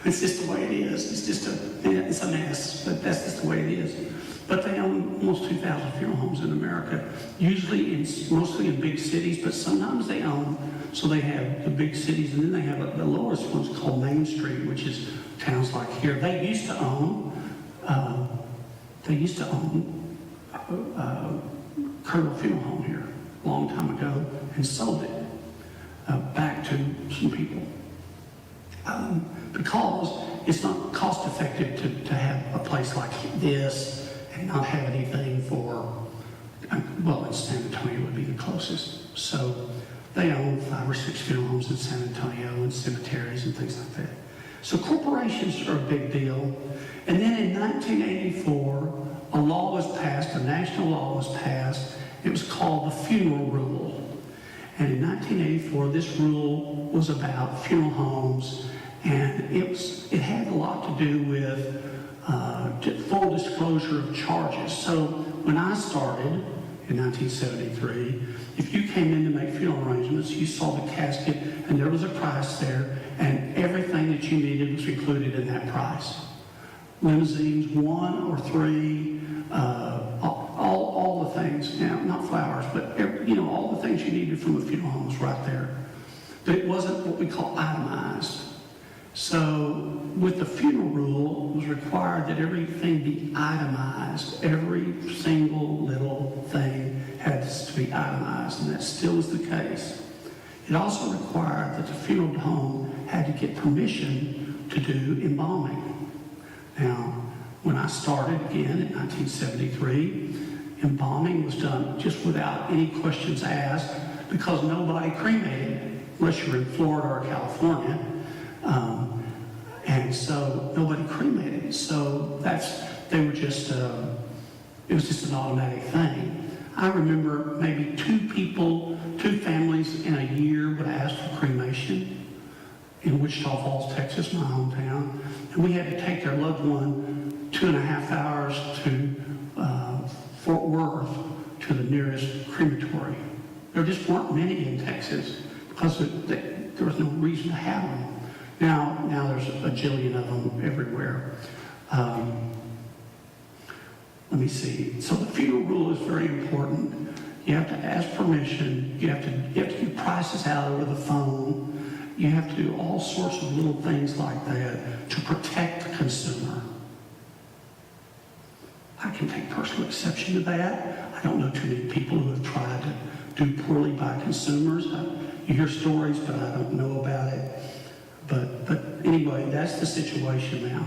It's just the way it is. It's a mess, but that's just the way it is. But they own almost 2,000 funeral homes in America, mostly in big cities, but sometimes they own, so they have the big cities, and then they have the lowest ones called Main Street, which is towns like here. They used to own Colonel Funeral Home here a long time ago and sold it back to some people. Because it's not cost effective to have a place like this and not have anything for, in San Antonio would be the closest. So they own 5 or 6 funeral homes in San Antonio and cemeteries and things like that. So corporations are a big deal. And then in 1984, a law was passed, a national law was passed. It was called the Funeral Rule. And in 1984, this rule was about funeral homes, and it had a lot to do with full disclosure of charges. So when I started in 1973, if you came in to make funeral arrangements, you saw the casket, and there was a price there, and everything that you needed was included in that price. Limousines, 1 or 3, all the things, not flowers, but all the things you needed from a funeral home was right there. But it wasn't what we call itemized. So with the funeral rule, it was required that everything be itemized. Every single little thing had to be itemized, and that still is the case. It also required that the funeral home had to get permission to do embalming. Now, when I started again in 1973, embalming was done just without any questions asked because nobody cremated, unless you're in Florida or California. And so nobody cremated. So it was just an automatic thing. I remember maybe 2 families in a year would ask for cremation in Wichita Falls, Texas, my hometown. And we had to take their loved one 2.5 hours to Fort Worth to the nearest crematory. There just weren't many in Texas because there was no reason to have them. Now there's a jillion of them everywhere. Let me see. So the funeral rule is very important. You have to ask permission. You have to give prices out over the phone. You have to do all sorts of little things like that to protect the consumer. I can take personal exception to that. I don't know too many people who have tried to do poorly by consumers. You hear stories, but I don't know about it. But anyway, that's the situation now.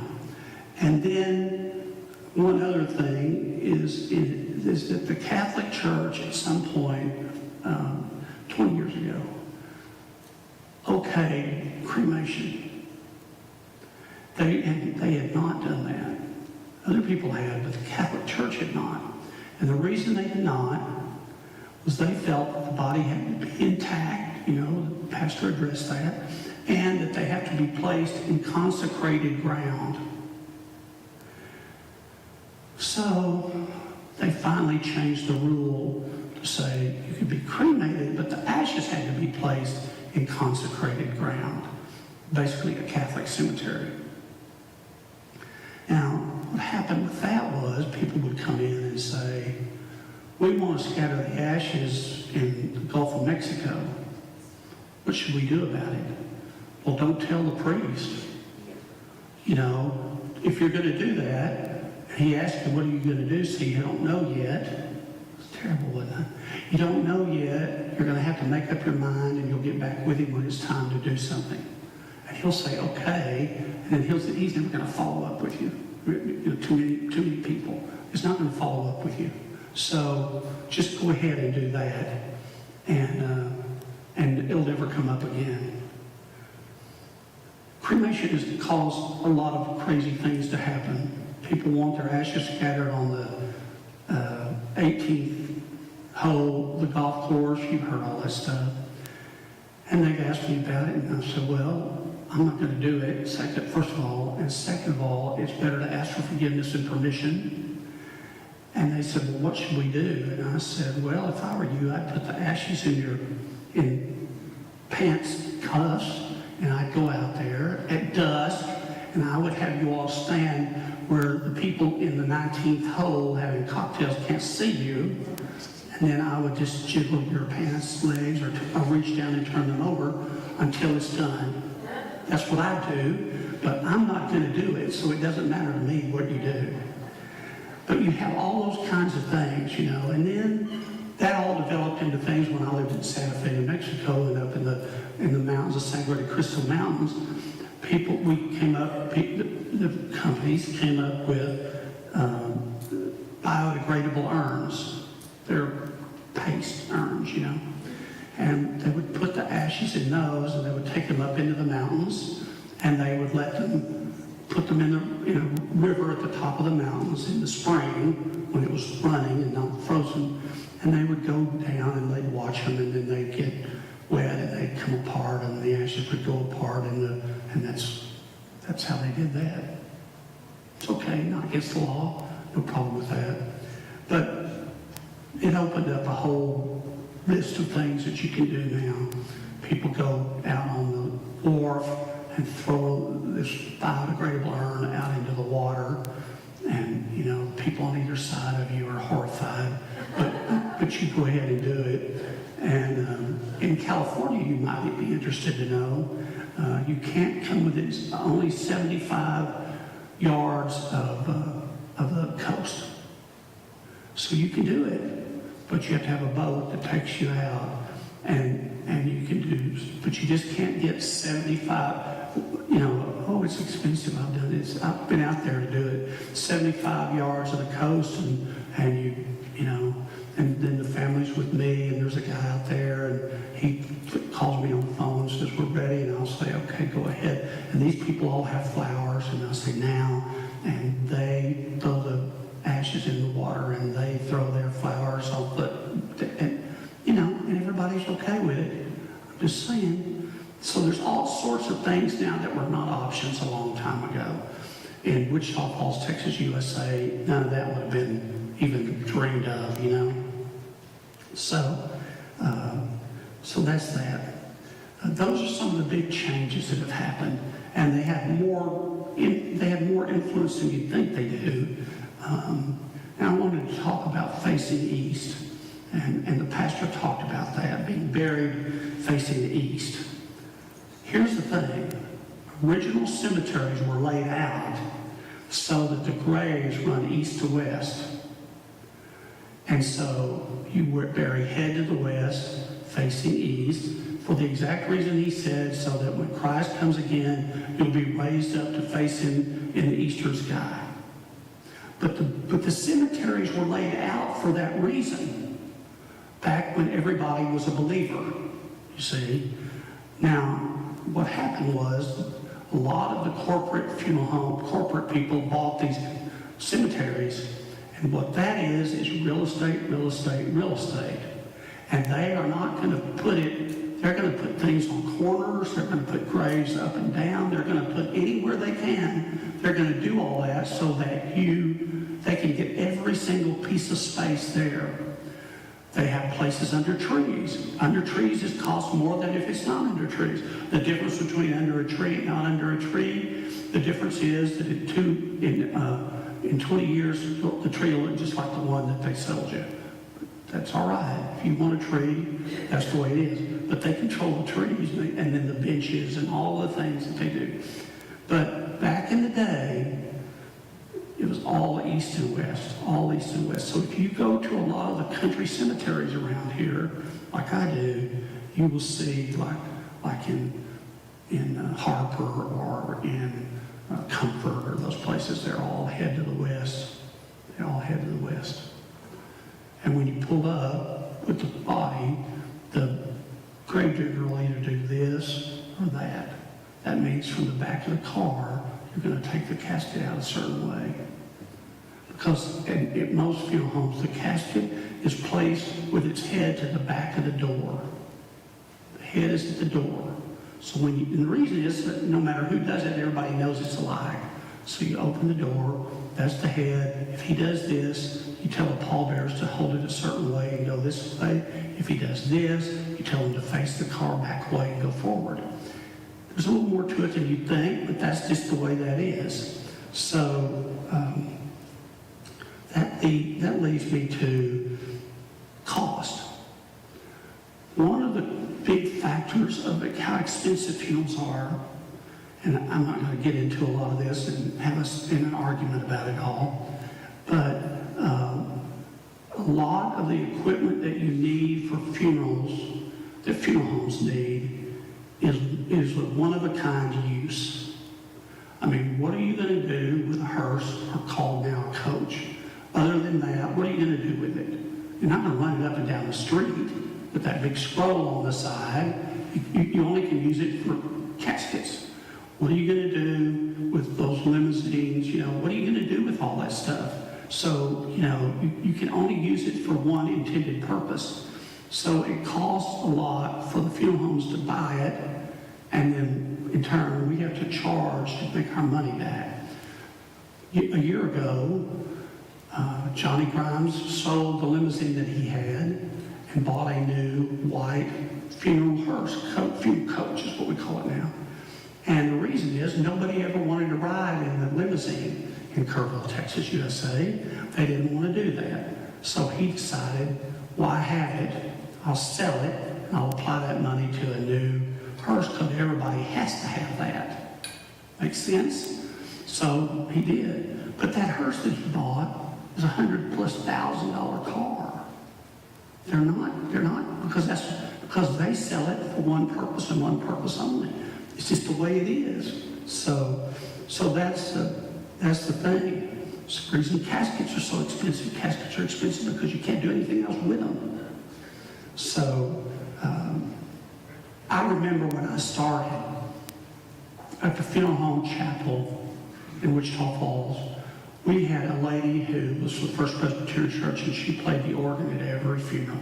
And then one other thing is that the Catholic Church at some point, 20 years ago, okayed cremation. They had not done that. Other people had, but the Catholic Church had not. And the reason they did not was they felt that the body had to be intact, the pastor addressed that, and that they have to be placed in consecrated ground. So they finally changed the rule to say you could be cremated, but the ashes had to be placed in consecrated ground, basically a Catholic cemetery. Now, what happened with that was people would come in and say, we want to scatter the ashes in the Gulf of Mexico. What should we do about it? Well, don't tell the priest. If you're going to do that, He asked me, what are you going to do? So you don't know yet. It's terrible, wasn't it? You don't know yet. You're going to have to make up your mind, and you'll get back with him when it's time to do something. And he'll say, okay. And then he'll say, he's never going to follow up with you. Too many people. He's not going to follow up with you. So just go ahead and do that. And it'll never come up again. Cremation has caused a lot of crazy things to happen. People want their ashes scattered on the 18th hole, the golf course. You've heard all that stuff. And they've asked me about it, and I said, well, I'm not going to do it, first of all. And second of all, it's better to ask for forgiveness and permission. And they said, well, what should we do? And I said, well, if I were you, I'd put the ashes in pants cuffs, and I'd go out there at dusk, and I would have you all stand where the people in the 19th hole having cocktails can't see you. And then I would just jiggle your pants legs, or I'll reach down and turn them over until it's done. That's what I do, but I'm not going to do it, so it doesn't matter to me what you do. But you have all those kinds of things, and then that all developed into things when I lived in Santa Fe, New Mexico, and up in the mountains, the Sangre de Cristo Mountains. The companies came up with biodegradable urns. They're paste urns, And they would put the ashes in those, and they would take them up into the mountains, and they would put them in a river at the top of the mountains in the spring when it was running and not frozen. And they would go down, and they'd watch them, and then they'd get wet, and they'd come apart, and the ashes would go apart, and that's how they did that. It's okay, not against the law, no problem with that. But it opened up a whole list of things that you can do now. People go out on the wharf and throw this biodegradable urn out into the water, and people on either side of you are horrified, but you go ahead and do it. And in California, you might be interested to know, you can't come within only 75 yards of the coast. So you can do it, but you have to have a boat that takes you out, and you can do, but you just can't get 75, it's expensive, I've done this, I've been out there to do it, 75 yards of the coast, and then the family's with me, and there's a guy out there, and he calls me on the phone and says, we're ready, and I'll say, okay, go ahead. And these people all have flowers, and I'll say, now, and they throw the ashes in the water, and they throw their flowers on and everybody's okay with it. I'm just saying. So there's all sorts of things now that were not options a long time ago. In Wichita Falls, Texas, USA, none of that would have been even dreamed of, So that's that. Those are some of the big changes that have happened, and they have more influence than you'd think they do. And I wanted to talk about facing east, and the pastor talked about that, being buried facing the east. Here's the thing. Original cemeteries were laid out so that the graves run east to west. And so you would bury head to the west, facing east, for the exact reason he said, so that when Christ comes again, you'll be raised up to face him in the eastern sky. But the cemeteries were laid out for that reason, back when everybody was a believer, you see. Now, what happened was a lot of the corporate funeral home, corporate people bought these cemeteries, and what that is real estate, real estate, real estate. And they are not going to put it, they're going to put things on corners, they're going to put graves up and down, they're going to put anywhere they can, they're going to do all that so that they can get every single piece of space there. They have places under trees. Under trees it costs more than if it's not under trees. The difference between under a tree and not under a tree, the difference is that in 20 years, the tree will look just like the one that they sold you. That's all right. If you want a tree, that's the way it is. But they control the trees and then the benches and all the things that they do. But back in the day, it was all east and west, all east and west. So if you go to a lot of the country cemeteries around here, like I do, you will see like in Harper or in Comfort or those places, they're all head to the west. They all head to the west. And when you pull up with the body, the gravedigger will either do this or that. That means from the back of the car, you're going to take the casket out a certain way. Because at most funeral homes, the casket is placed with its head to the back of the door. The head is at the door. So and the reason is that no matter who does it, everybody knows it's alike. So you open the door, that's the head. If he does this, you tell the pallbearers to hold it a certain way and go this way. If he does this, you tell him to face the car back way and go forward. There's a little more to it than you'd think, but that's just the way that is. So that leads me to cost. One of the big factors of how expensive funerals are, and I'm not going to get into a lot of this and have us in an argument about it all, but a lot of the equipment that you need for funerals, that funeral homes need, is a one-of-a-kind use. I mean, what are you going to do with a hearse, or called now a coach? Other than that, what are you going to do with it? You're not going to run it up and down the street with that big scroll on the side. You only can use it for caskets. What are you going to do with those limousines? What are you going to do with all that stuff? So, you can only use it for one intended purpose. So it costs a lot for the funeral homes to buy it, and then in turn we have to charge to make our money back. A year ago, Johnny Grimes sold the limousine that he had and bought a new white funeral hearse, funeral coach is what we call it now. And the reason is nobody ever wanted to ride in the limousine in Kerrville, Texas, USA. They didn't want to do that. So he decided, why have it? I'll sell it, and I'll apply that money to a new hearse, because everybody has to have that. Make sense? So he did. But that hearse that he bought is a $100,000+ car. They're not, because they sell it for one purpose and one purpose only. It's just the way it is. So that's the thing. It's the reason caskets are so expensive. Caskets are expensive because you can't do anything else with them. So I remember when I started at the funeral home chapel in Wichita Falls, we had a lady who was from the First Presbyterian Church, and she played the organ at every funeral.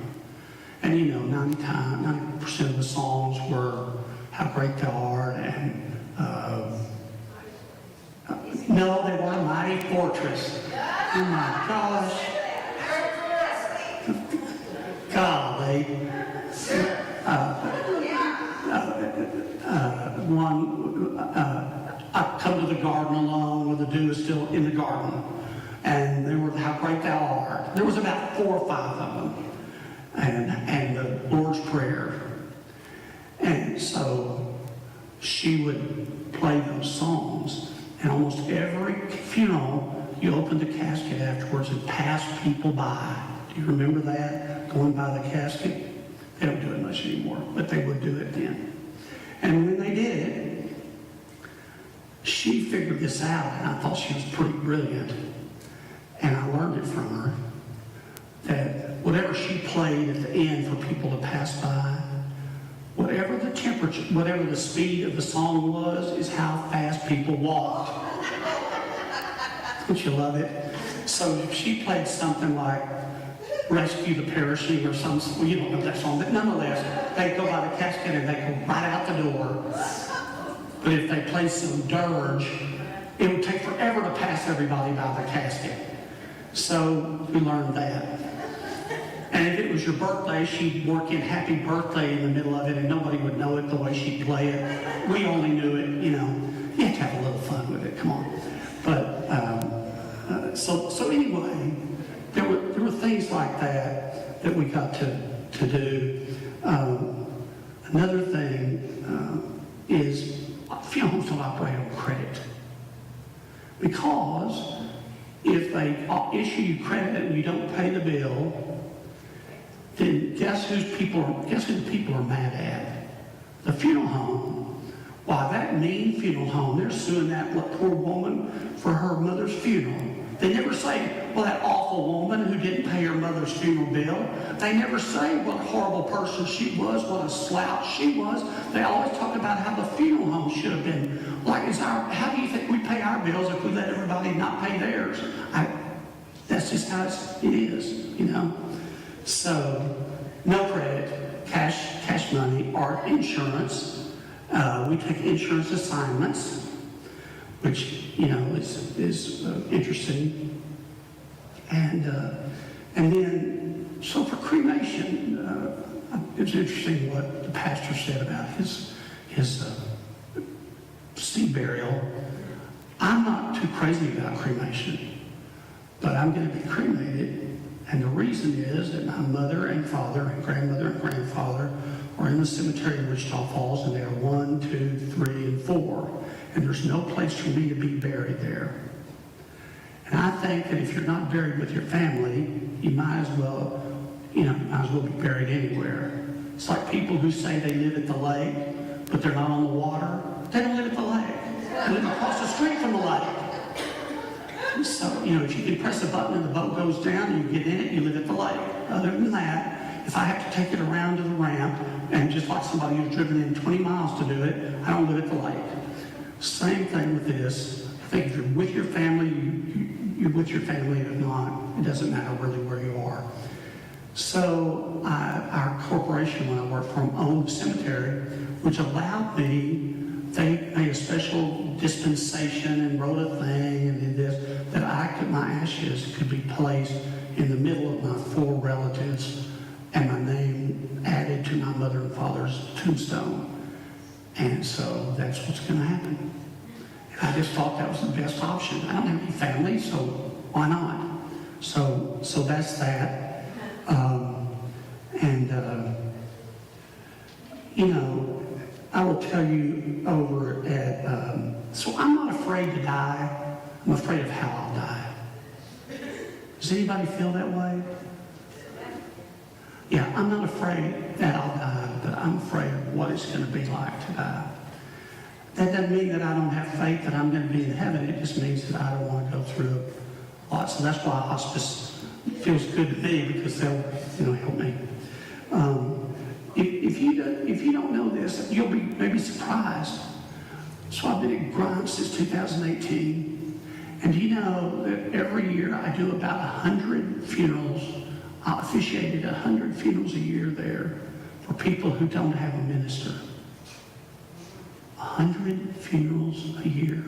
And 90% of the songs were How Great Thou Art, and no, they were Mighty Fortress. Oh my gosh. Golly. I come to the garden alone where the dew is still in the garden. And they were How Great Thou Art. There was about 4 or 5 of them. And the Lord's Prayer. And so she would play those songs. And almost every funeral, you opened the casket afterwards and passed people by. Do you remember that? Going by the casket? They don't do it much anymore, but they would do it then. And when they did it, she figured this out, and I thought she was pretty brilliant. And I learned it from her, that whatever she played at the end for people to pass by, whatever the temperature, whatever the speed of the song was, is how fast people walked. Don't you love it? So if she played something like Rescue the Perishing or something, well, you don't know that song, but nonetheless, they go by the casket and they go right out the door. But if they play some dirge, it would take forever to pass everybody by the casket. So we learned that. And if it was your birthday, she'd work in Happy Birthday in the middle of it, and nobody would know it the way she'd play it. We only knew it, You have to have a little fun with it, come on. But, so anyway, there were things like that we got to do. Another thing is funeral homes don't operate on credit. Because if they issue you credit and you don't pay the bill, then guess who the people are mad at? The funeral home. Why, that mean funeral home, they're suing that poor woman for her mother's funeral. They never say, well, that awful woman who didn't pay her mother's funeral bill. They never say what a horrible person she was, what a slouch she was. They always talk about how the funeral home should have been. Like, how do you think we pay our bills if we let everybody not pay theirs? That's just how it is, you know. So, no credit, cash money, or insurance. We take insurance assignments, which, you know, is interesting. And then, so for cremation, it was interesting what the pastor said about his sea burial. I'm not too crazy about cremation, but I'm going to be cremated. And the reason is that my mother and father and grandmother and grandfather are in the cemetery in Wichita Falls, and they are 1, 2, 3, and 4. And there's no place for me to be buried there. And I think that if you're not buried with your family, you might as well be buried anywhere. It's like people who say they live at the lake, but they're not on the water. They don't live at the lake. They live across the street from the lake. So, you know, if you can press a button and the boat goes down and you get in it, you live at the lake. Other than that, if I have to take it around to the ramp, and just like somebody who's driven in 20 miles to do it, I don't live at the lake. Same thing with this. I think if you're with your family, you're with your family. If not, it doesn't matter really where you are. So our corporation, when I worked for them, owned the cemetery, which allowed me, they made a special dispensation and wrote a thing and did this, that my ashes could be placed in the middle of my 4 relatives and my name added to my mother and father's tombstone. And so that's what's going to happen. And I just thought that was the best option. I don't have any family, so why not? So that's that. You know, I will tell you over at, so I'm not afraid to die. I'm afraid of how I'll die. Does anybody feel that way? Yeah, I'm not afraid that I'll die, but I'm afraid of what it's going to be like to die. That doesn't mean that I don't have faith that I'm going to be in heaven. It just means that I don't want to go through a lot. So that's why hospice feels good to me, because they'll, you know, help me. If you don't know this, you'll be maybe surprised. So I've been at Grimes since 2018, and you know that every year I do about 100 funerals. I officiated 100 funerals a year there for people who don't have a minister. 100 funerals a year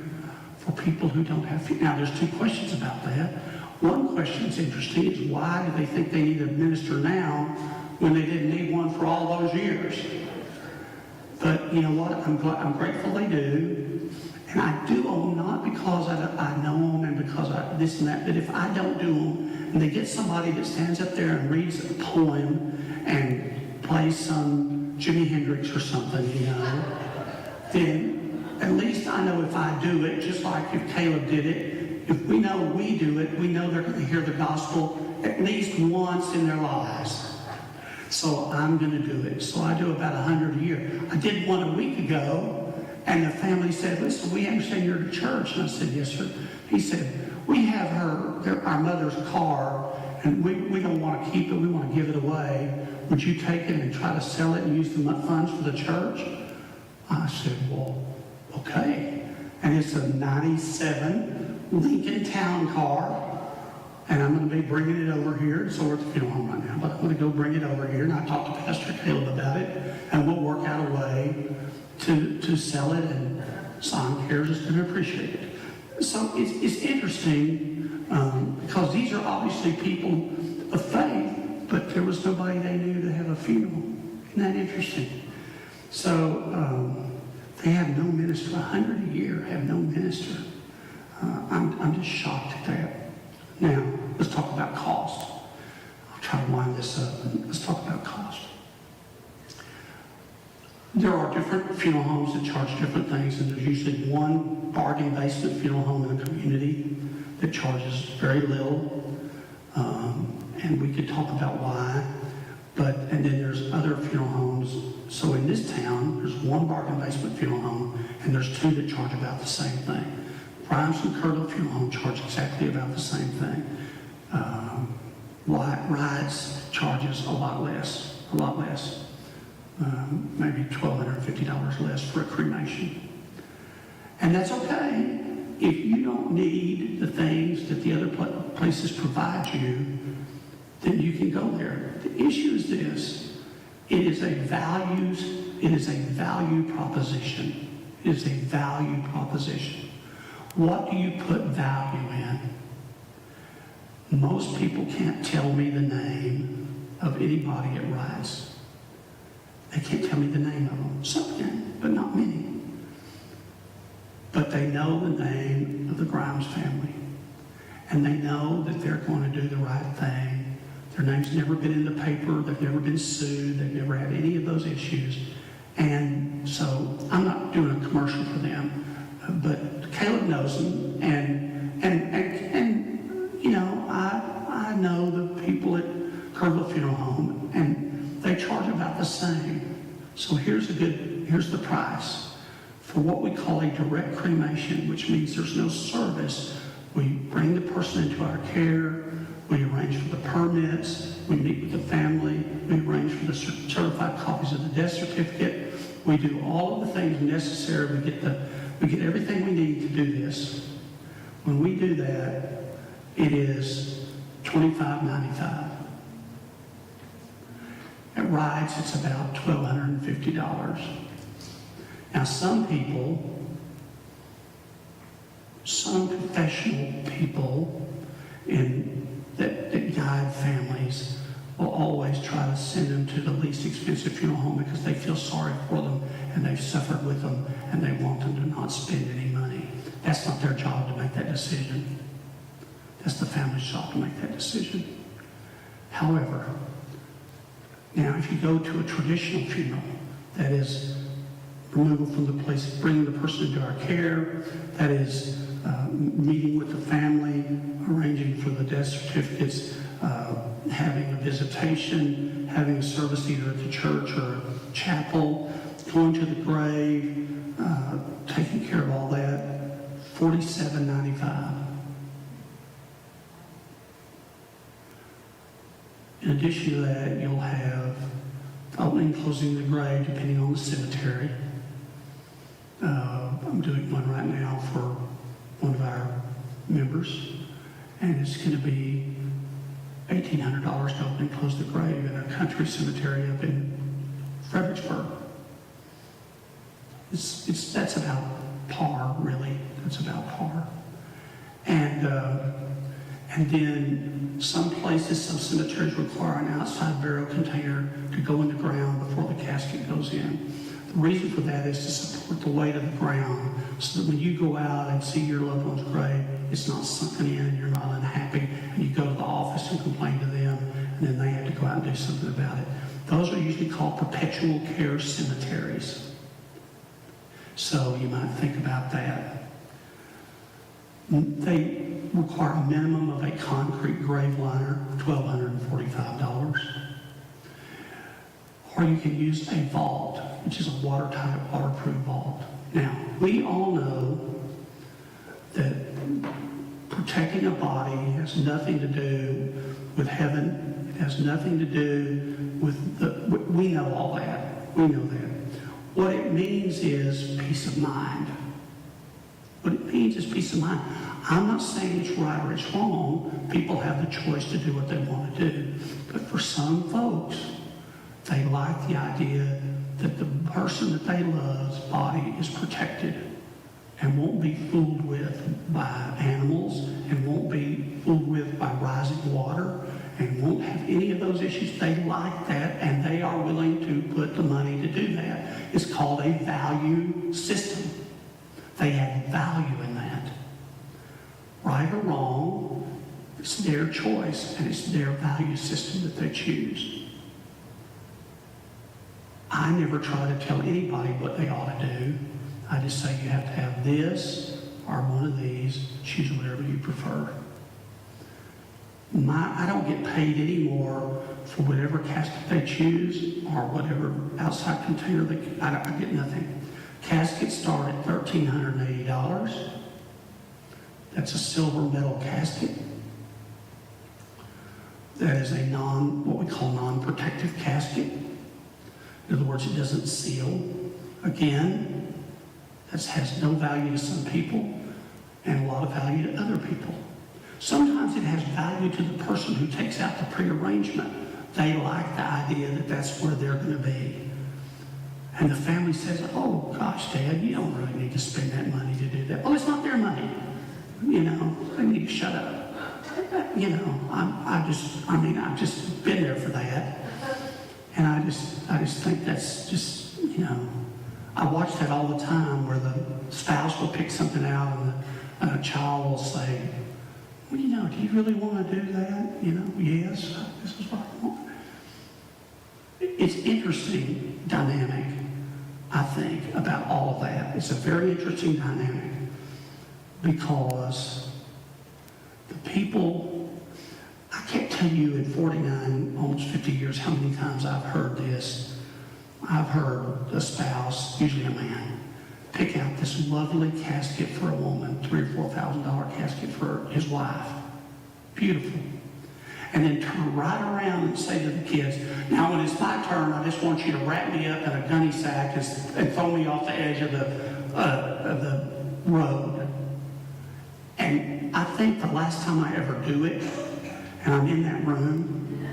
for people who don't have. Now, there's 2 questions about that. One question that's interesting is, why do they think they need a minister now when they didn't need one for all those years? But you know what? I'm grateful they do. And I do them not because I know them and because this and that, but if I don't do them, and they get somebody that stands up there and reads a poem and plays some Jimi Hendrix or something, you know, then at least I know if I do it, just like if Caleb did it, if we know we do it, we know they're going to hear the gospel at least once in their lives. So I'm going to do it. So I do about 100 a year. I did one a week ago, and the family said, listen, we understand you're at church. And I said, yes, sir. He said, we have our mother's car, and we don't want to keep it. We want to give it away. Would you take it and try to sell it and use the funds for the church? I said, well, okay. And it's a 97 Lincoln Town car. And I'm going to be bringing it over here. So we're at the funeral home right now, but I'm going to go bring it over here. And I talked to Pastor Caleb about it, and we'll work out a way to sell it, and Sign Cares is going to appreciate it. So it's interesting because these are obviously people of faith, but there was nobody they knew to have a funeral. Isn't that interesting? So they have no minister. 100 a year have no minister. I'm just shocked at that. Now, let's talk about cost. I'll try to wind this up. Let's talk about cost. There are different funeral homes that charge different things, and there's usually one bargain basement funeral home in the community that charges very little, and we could talk about why. And then there's other funeral homes. So in this town, there's one bargain basement funeral home, and there's two that charge about the same thing. Grimes and Curlew Funeral Home charge exactly about the same thing. Rides charges a lot less, maybe $1,250 less for a cremation. And that's okay if you don't need the things that the other places provide you, then you can go there. The issue is this: it is a value proposition. It is a value proposition. What do you put value in? Most people can't tell me the name of anybody at Rice. They can't tell me the name of them. Some can, but not many. But they know the name of the Grimes family. And they know that they're going to do the right thing. Their name's never been in the paper. They've never been sued. They've never had any of those issues. And so I'm not doing a commercial for them, but Caleb knows them. And you know, I know the people at Curlew Funeral Home, and they charge about the same. So here's the price. For what we call a direct cremation, which means there's no service, we bring the person into our care, we arrange for the permits, we meet with the family, we arrange for the certified copies of the death certificate, we do all of the things necessary, we get everything we need to do this. When we do that, it is $25.95. At Rides, it's about $1,250. Now, some professional people that guide families will always try to send them to the least expensive funeral home because they feel sorry for them and they've suffered with them and they want them to not spend any money. That's not their job to make that decision. That's the family's job to make that decision. However, now if you go to a traditional funeral, that is removal from the place, bringing the person into our care, that is meeting with the family, arranging for the death certificates, having a visitation, having a service either at the church or a chapel, going to the grave, taking care of all that, $47.95. In addition to that, you'll have opening and closing the grave depending on the cemetery. I'm doing one right now for one of our members, and it's going to be $1,800 to open and close the grave in a country cemetery up in Fredericksburg. That's about par, really. That's about par. And then some places, some cemeteries require an outside burial container to go in the ground before the casket goes in. The reason for that is to support the weight of the ground so that when you go out and see your loved one's grave, it's not sunken in and you're not unhappy and you go to the office and complain to them and then they have to go out and do something about it. Those are usually called perpetual care cemeteries. So you might think about that. They require a minimum of a concrete grave liner, $1,245. Or you can use a vault, which is a watertight, waterproof vault. Now, we all know that protecting a body has nothing to do with heaven. It has nothing to do with we know all that. We know that. What it means is peace of mind. What it means is peace of mind. I'm not saying it's right or it's wrong. People have the choice to do what they want to do. But for some folks, they like the idea that the person that they love's body is protected and won't be fooled with by animals and won't be fooled with by rising water and won't have any of those issues. They like that and they are willing to put the money to do that. It's called a value system. They have value in that. Right or wrong, it's their choice and it's their value system that they choose. I never try to tell anybody what they ought to do. I just say you have to have this, or one of these. Choose whatever you prefer. I don't get paid anymore for whatever casket they choose or whatever outside container I get nothing. Caskets start at $1,380. That's a silver metal casket. That is a what we call non-protective casket. In other words, it doesn't seal. Again, that has no value to some people and a lot of value to other people. Sometimes it has value to the person who takes out the prearrangement. They like the idea that that's where they're going to be. And the family says, oh gosh, Dad, you don't really need to spend that money to do that. Oh, it's not their money. You know, they need to shut up. You know, I've just been there for that. And I just think that's just, you know, I watch that all the time where the spouse will pick something out and a child will say, well, you know, do you really want to do that? You know, yes, this is what I want. It's interesting dynamic, I think, about all of that. It's a very interesting dynamic because the people, I can't tell you in 49, almost 50 years how many times I've heard this. I've heard a spouse, usually a man, pick out this lovely casket for a woman, $3,000 or $4,000 casket for his wife. Beautiful. And then turn right around and say to the kids, now when it's my turn, I just want you to wrap me up in a gunny sack and throw me off the edge of the road. And I think the last time I ever do it, and I'm in that room,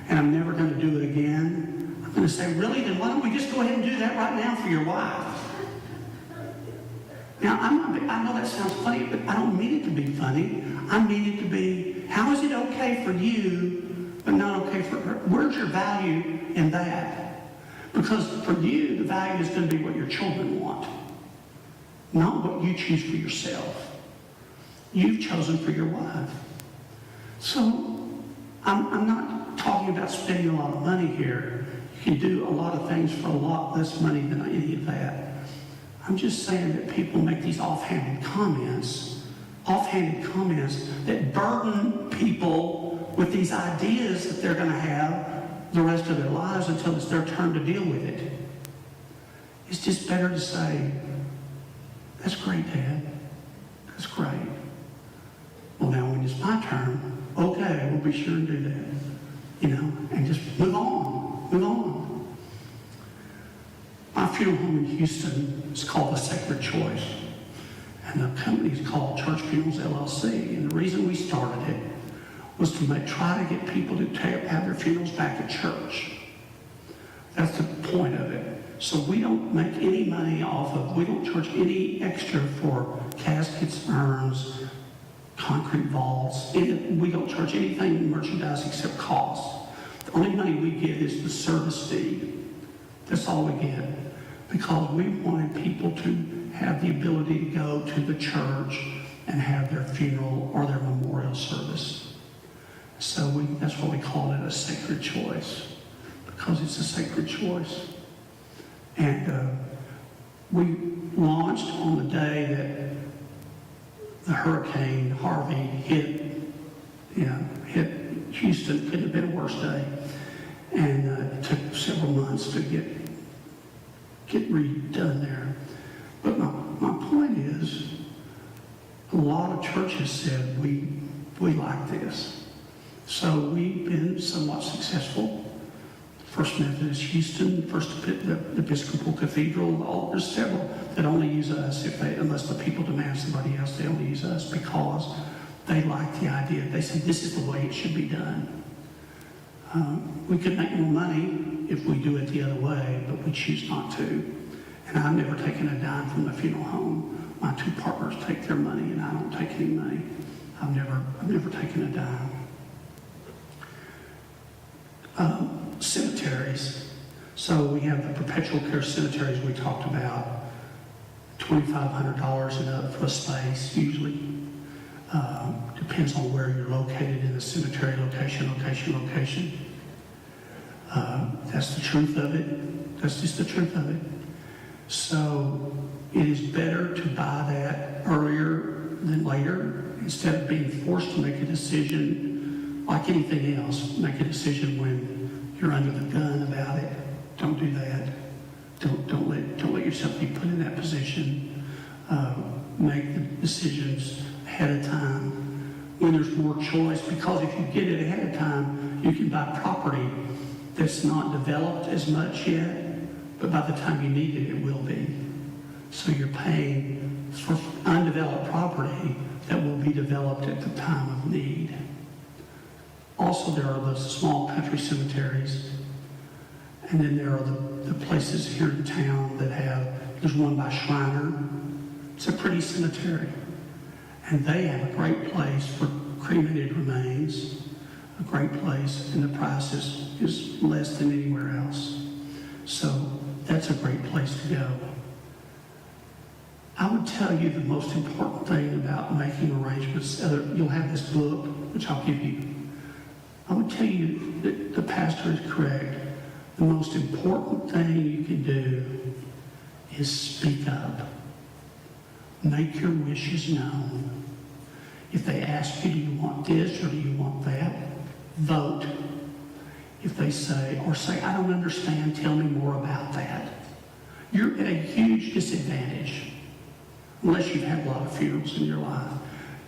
and I'm never going to do it again, I'm going to say, really? Then why don't we just go ahead and do that right now for your wife? Now, I know that sounds funny, but I don't mean it to be funny. I mean it to be, how is it okay for you, but not okay for her? Where's your value in that? Because for you, the value is going to be what your children want, not what you choose for yourself. You've chosen for your wife. So, I'm not talking about spending a lot of money here. You can do a lot of things for a lot less money than any of that. I'm just saying that people make these offhanded comments that burden people with these ideas that they're going to have the rest of their lives until it's their turn to deal with it. It's just better to say, that's great, Dad. That's great. Well, now when it's my turn, okay, we'll be sure and do that. You know, and just move on. My funeral home in Houston is called The Sacred Choice. And the company is called Church Funerals LLC. And the reason we started it was to try to get people to have their funerals back at church. That's the point of it. So we don't make any money we don't charge any extra for caskets, urns, concrete vaults. We don't charge anything in merchandise except cost. The only money we get is the service fee. That's all we get. Because we wanted people to have the ability to go to the church and have their funeral or their memorial service. So that's why we called it a sacred choice, because it's a sacred choice. And we launched on the day that the Hurricane Harvey hit Houston. Couldn't have been a worse day. And it took several months to get redone there. But my point is, a lot of churches said, we like this. So we've been somewhat successful. First Methodist Houston, First Episcopal Cathedral, there's several that only use us unless the people demand somebody else, they only use us because they like the idea. They say this is the way it should be done. We could make more money if we do it the other way, but we choose not to. And I've never taken a dime from the funeral home. My two partners take their money, and I don't take any money. I've never taken a dime. Cemeteries. So we have the perpetual care cemeteries we talked about. $2,500 and up for a space, usually. Depends on where you're located in the cemetery, location. That's the truth of it. That's just the truth of it. So it is better to buy that earlier than later, instead of being forced to make a decision like anything else. Make a decision when you're under the gun about it. Don't do that. Don't let yourself be put in that position. Make the decisions ahead of time when there's more choice, because if you get it ahead of time, you can buy property that's not developed as much yet, but by the time you need it, it will be. So you're paying for undeveloped property that will be developed at the time of need. Also, there are those small country cemeteries, and then there are the places here in town that there's one by Shriner. It's a pretty cemetery. And they have a great place for cremated remains, a great place, and the price is less than anywhere else. So that's a great place to go. I would tell you the most important thing about making arrangements, you'll have this book, which I'll give you. I would tell you that the pastor is correct. The most important thing you can do is speak up. Make your wishes known. If they ask you, do you want this or do you want that? Vote. If they say, I don't understand, tell me more about that. You're at a huge disadvantage, unless you've had a lot of funerals in your life.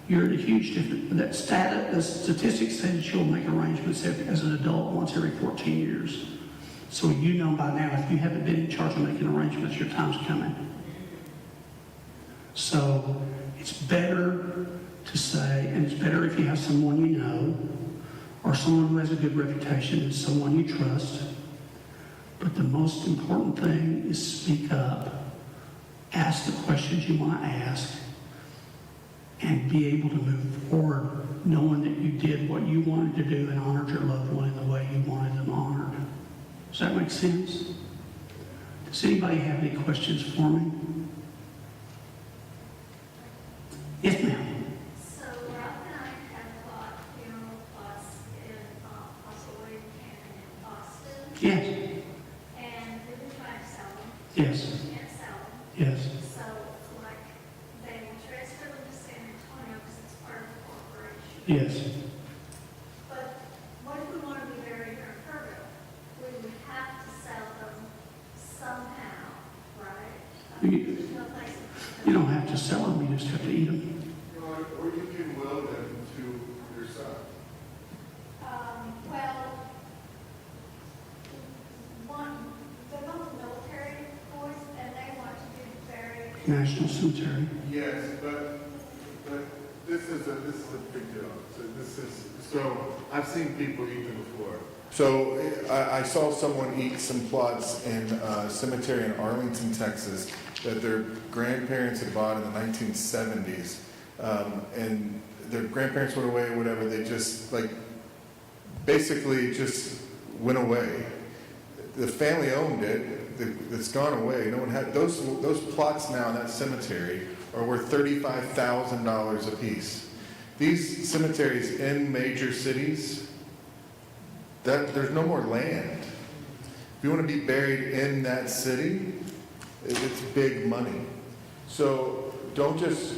You're at a huge difference. The statistics say that you'll make arrangements as an adult once every 14 years. So you know by now, if you haven't been in charge of making arrangements, your time's coming. So it's better to say, and it's better if you have someone you know, or someone who has a good reputation, and someone you trust. But the most important thing is speak up. Ask the questions you want to ask, and be able to move forward knowing that you did what you wanted to do and honored your loved one in the way you wanted them honored. Does that make sense? Does anybody have any questions for me? Yes, ma'am. So Rob and I have bought funeral plots in Oswego and in Boston, Yes. and we've been trying to sell them. Yes. We can't sell them. Yes. So, like, they will transfer them to San Antonio because it's part of the corporation. Yes. But what if we want to be buried here in Kerrville? We would have to sell them somehow, right? There's no place. You don't have to sell them, you just have to eat them. Or you can will them to your son. Well, they're both military boys, and they want to be buried. National Cemetery. Yes, but this is a big deal. So I've seen people eat them before. So I saw someone eat some plots in a cemetery in Arlington, Texas, that their grandparents had bought in the 1970s, and their grandparents went away, whatever. They just basically just went away. The family owned it. It's gone away. No one had those plots now in that cemetery are worth $35,000 a piece. These cemeteries in major cities, there's no more land. If you want to be buried in that city, it's big money. So don't just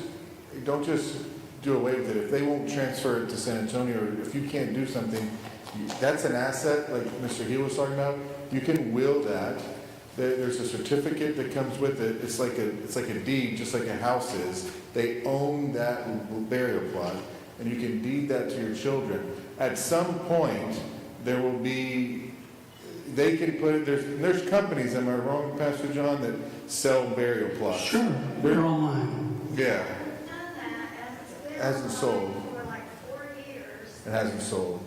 do away with it. If they won't transfer it to San Antonio, or if you can't do something, that's an asset, like Mr. Heel was talking about. You can will that. There's a certificate that comes with it. It's like a deed, just like a house is. They own that burial plot, and you can deed that to your children. At some point, there will be. They can put it. There's companies. Am I wrong, Pastor John, that sell burial plots? Sure, they're online. Yeah. We've done that, and it's been Hasn't sold. for like 4 years. It hasn't sold.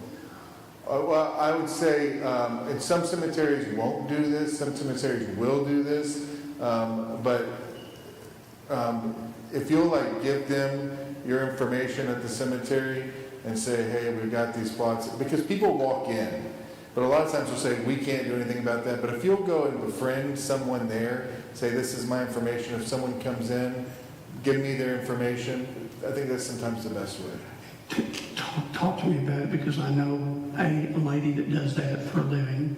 Well, I would say in some cemeteries won't do this. Some cemeteries will do this. But if you'll give them your information at the cemetery and say, hey, we've got these plots, because people walk in. But a lot of times we'll say, we can't do anything about that. But if you'll go and befriend someone there, say, this is my information. If someone comes in, give me their information. I think that's sometimes the best way. Talk to me about it, because I know a lady that does that for a living,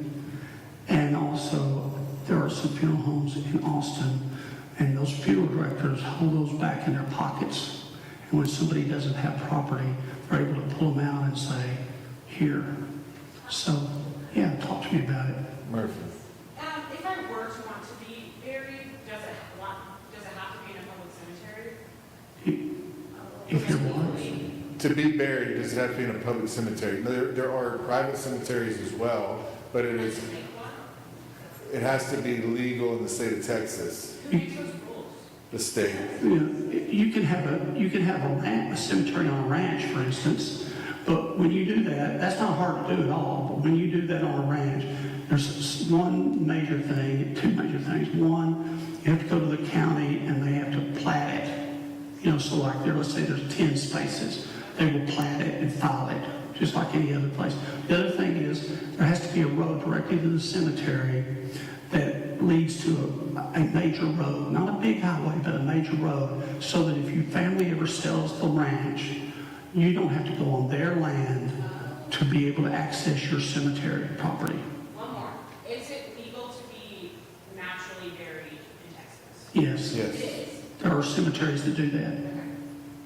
and also there are some funeral homes in Austin, and those funeral directors hold those back in their pockets. And when somebody doesn't have property, they're able to pull them out and say, here. So, yeah, talk to me about it. Murphy. If I were to want to be buried, does it have to be in a public cemetery? If you're what? To be buried, does it have to be in a public cemetery? There are private cemeteries as well, but it has to be legal in the state of Texas. Who makes those rules? The state. You can have a cemetery on a ranch, for instance, but when you do that, that's not hard to do at all, but when you do that on a ranch, there's one major thing, two major things. One, you have to go to the county and they have to plat it. So like there, let's say there's 10 spaces, they will plat it and file it, just like any other place. The other thing is, there has to be a road directly to the cemetery that leads to a major road, not a big highway, but a major road, so that if your family ever sells the ranch, you don't have to go on their land to be able to access your cemetery property. One more. Is it legal to be naturally buried in Texas? Yes. It Yes. is. There are cemeteries that do that.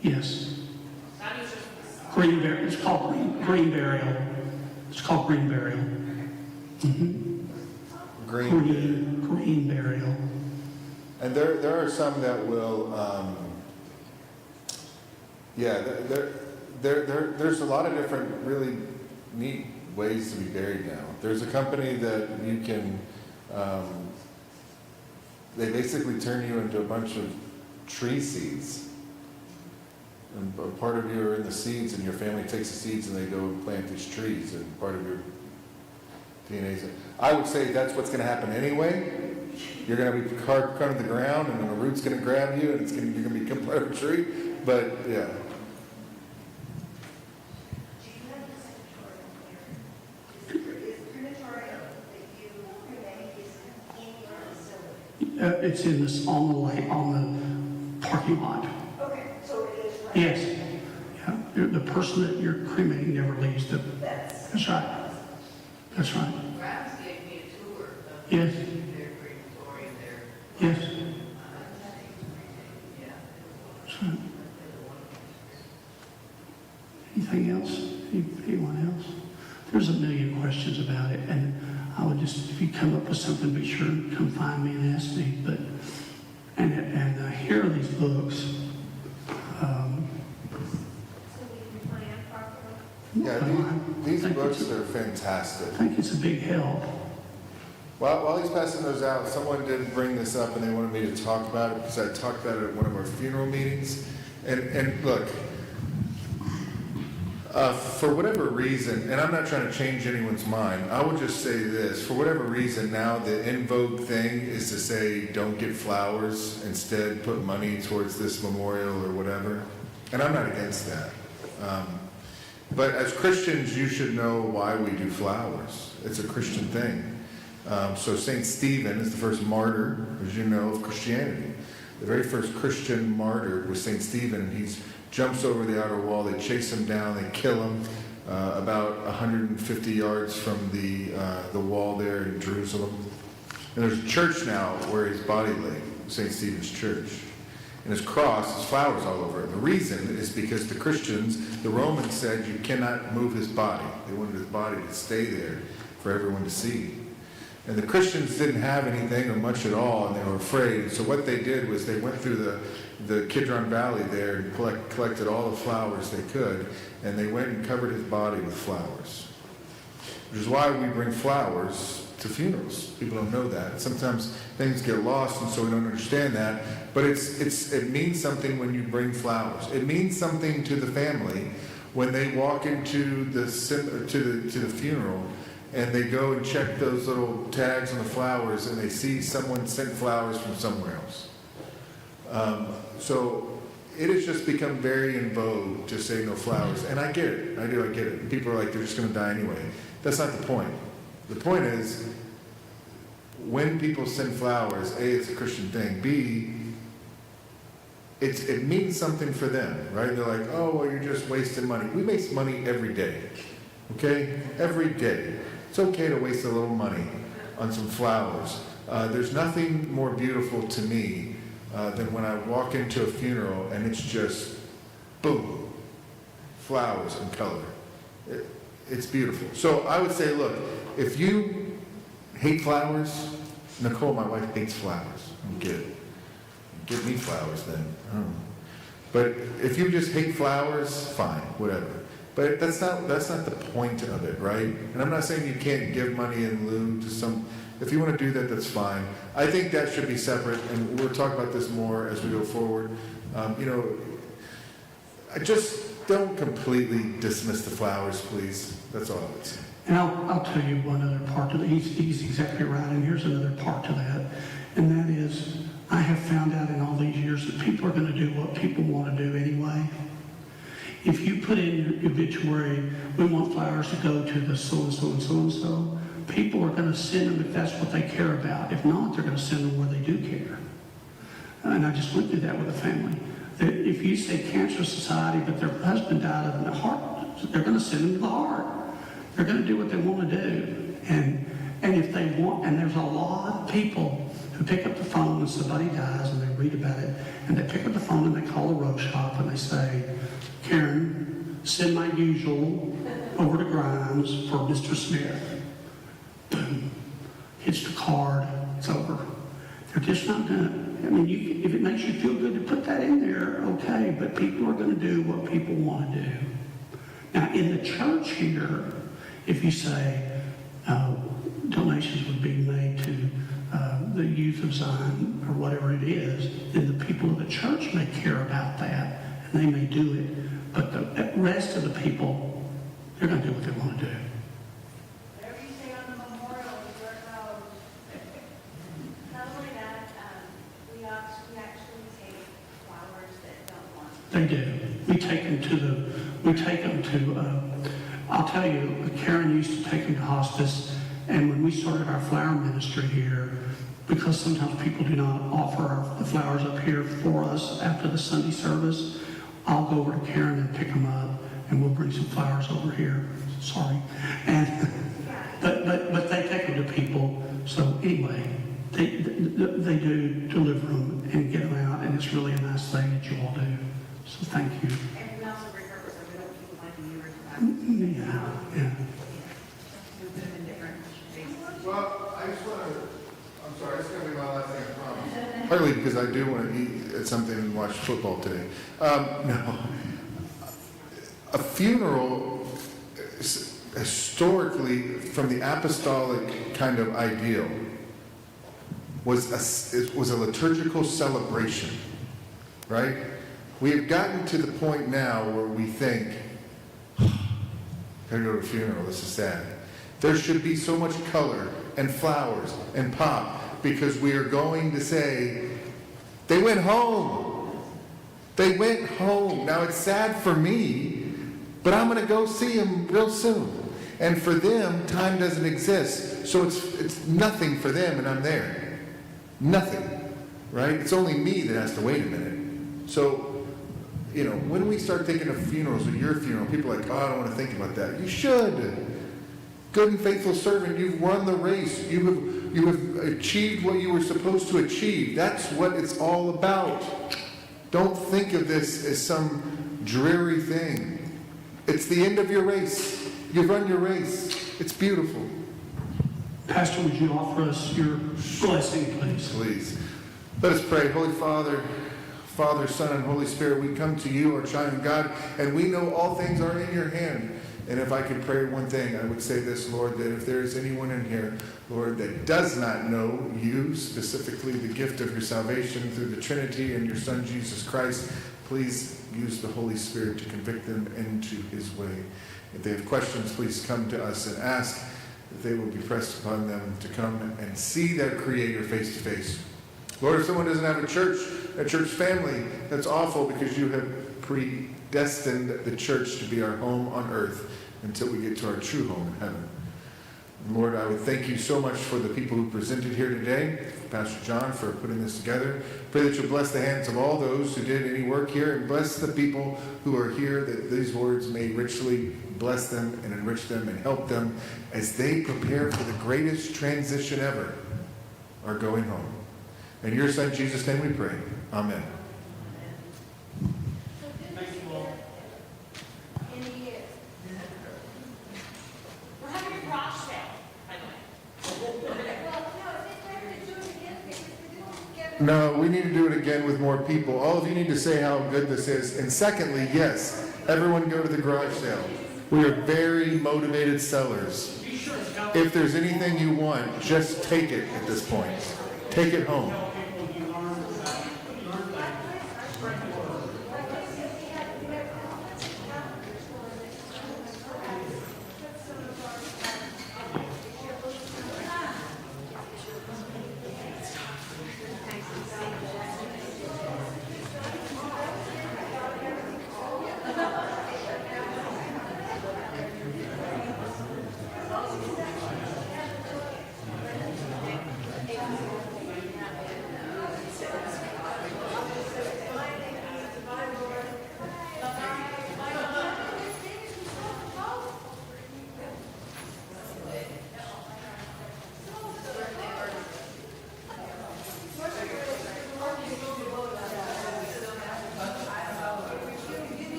Yes. That is just. Green burial. It's called green burial. It's called green burial. Green burial. And there are some that will, there's a lot of different really neat ways to be buried now. There's a company that you can, they basically turn you into a bunch of tree seeds. And a part of you are in the seeds, and your family takes the seeds and they go and plant these trees, and part of your DNA. I would say that's what's going to happen anyway. You're going to be carved under the ground, and then a root's going to grab you, and you're going to become part of a tree. But yeah. Do you have the crematorium here? Is crematorium that you cremate is in your facility? It's in this on the parking lot. Okay, so it is right. Yes. Yeah. The person that you're cremating never leaves the. That's right. That's right. Rams gave me a tour of Yes. their crematorium there. Yes. Yeah. That's right. Anything else? Anyone else? There's a million questions about it, and I would just, if you come up with something, be sure to come find me and ask me. But here are these books. So we can plan properly. Yeah, these Thank you. books are fantastic. I think it's a big help. While he's passing those out, someone did bring this up and they wanted me to talk about it because I talked about it at one of our funeral meetings. And look, for whatever reason, and I'm not trying to change anyone's mind, I would just say this. For whatever reason, now the in vogue thing is to say don't get flowers, instead put money towards this memorial or whatever. And I'm not against that. But as Christians, you should know why we do flowers. It's a Christian thing. So St. Stephen is the first martyr, as you know, of Christianity. The very first Christian martyr was St. Stephen, and he jumps over the outer wall. They chase him down. They kill him about 150 yards from the wall there in Jerusalem. And there's a church now where his body lay, St. Stephen's Church. And his cross has flowers all over it. The reason is because the Christians, the Romans said you cannot move his body. They wanted his body to stay there for everyone to see. And the Christians didn't have anything or much at all, and they were afraid. So what they did was they went through the Kidron Valley there and collected all the flowers they could, and they went and covered his body with flowers. Which is why we bring flowers to funerals. People don't know that. Sometimes things get lost, and so we don't understand that. But it means something when you bring flowers. It means something to the family when they walk into the funeral and they go and check those little tags on the flowers and they see someone sent flowers from somewhere else. So it has just become very in vogue to say no flowers. And I get it. I get it. People are like, they're just going to die anyway. That's not the point. The point is, when people send flowers, A, it's a Christian thing. B, it means something for them, right? They're like, oh, well, you're just wasting money. We waste money every day, okay? Every day. It's okay to waste a little money on some flowers. There's nothing more beautiful to me than when I walk into a funeral and it's just, boom, flowers and color. It's beautiful. So I would say, look, if you hate flowers, Nicole, my wife, hates flowers. Good. Give me flowers then. But if you just hate flowers, fine, whatever. But that's not the point of it, right? And I'm not saying you can't give money in lieu to some. If you want to do that, that's fine. I think that should be separate, and we'll talk about this more as we go forward. I just don't completely dismiss the flowers, please. That's all I would say. And I'll tell you one other part to that. He's exactly right, and here's another part to that, and that is, I have found out in all these years that people are going to do what people want to do anyway. If you put in your obituary, we want flowers to go to the so-and-so and so-and-so, people are going to send them if that's what they care about. If not, they're going to send them where they do care. And I just went through that with a family. That if you say Cancer Society, but their husband died of the heart, they're going to send them to the heart. They're going to do what they want to do. And if they want, and there's a lot of people who pick up the phone when somebody dies and they read about it, and they pick up the phone and they call a rose shop and they say, Karen, send my usual over to Grimes for Mr. Smith. Boom. Hits the card, it's over. They're just not going to, I mean, if it makes you feel good to put that in there, okay, but people are going to do what people want to do. Now, in the church here, if you say donations would be made to the youth of Zion or whatever it is, then the people of the church may care about that and they may do it. But the rest of the people, they're going to do what they want to do. Whatever you say on the memorial is where it goes. Not only that, we actually take flowers that don't want to. They do. We take them to, I'll tell you, Karen used to take them to hospice, and when we started our flower ministry here, because sometimes people do not offer the flowers up here for us after the Sunday service, I'll go over to Karen and pick them up, and we'll bring some flowers over here. Sorry. And but they take them to people. So anyway, they do deliver them and get them out, and it's really a nice thing that you all do. So thank you. And we also repurpose them, we don't keep them like a year or two. Yeah. Move them in different spaces. Well, I just want to, I'm sorry, it's going to be my last thing, I promise. Partly because I do want to eat at something and watch football today. No. A funeral, historically, from the apostolic kind of ideal, was a liturgical celebration, right? We have gotten to the point now where we think, gotta go to a funeral, this is sad. There should be so much color and flowers and pop because we are going to say, they went home. They went home. Now it's sad for me, but I'm going to go see them real soon. And for them, time doesn't exist. So it's nothing for them and I'm there. Nothing, right? It's only me that has to wait a minute. So, when we start thinking of funerals or your funeral, people are like, oh, I don't want to think about that. You should. Good and faithful servant, you've run the race. You have achieved what you were supposed to achieve. That's what it's all about. Don't think of this as some dreary thing. It's the end of your race. You've run your race. It's beautiful. Pastor, would you offer us your blessing, please? Please. Let us pray. Holy Father, Son, and Holy Spirit, we come to you, our triune God, and we know all things are in your hand. And if I could pray one thing, I would say this, Lord, that if there is anyone in here, Lord, that does not know you, specifically the gift of your salvation through the Trinity and your Son, Jesus Christ, please use the Holy Spirit to convict them into his way. If they have questions, please come to us and ask that they will be pressed upon them to come and see their Creator face to face. Lord, if someone doesn't have a church family, that's awful because you have predestined the church to be our home on earth until we get to our true home in heaven. Lord, I would thank you so much for the people who presented here today. Pastor John for putting this together. Pray that you'll bless the hands of all those who did any work here, and bless the people who are here, that these words may richly bless them and enrich them and help them as they prepare for the greatest transition ever, our going home. In your Son Jesus' name we pray. Amen. Thank you all. We're having a garage sale, by the way. No, we need to do it again with more people. All of you need to say how good this is. And secondly, yes, everyone go to the garage sale. We are very motivated sellers. Be sure to tell If there's anything you want, just take it at this point. Take it home.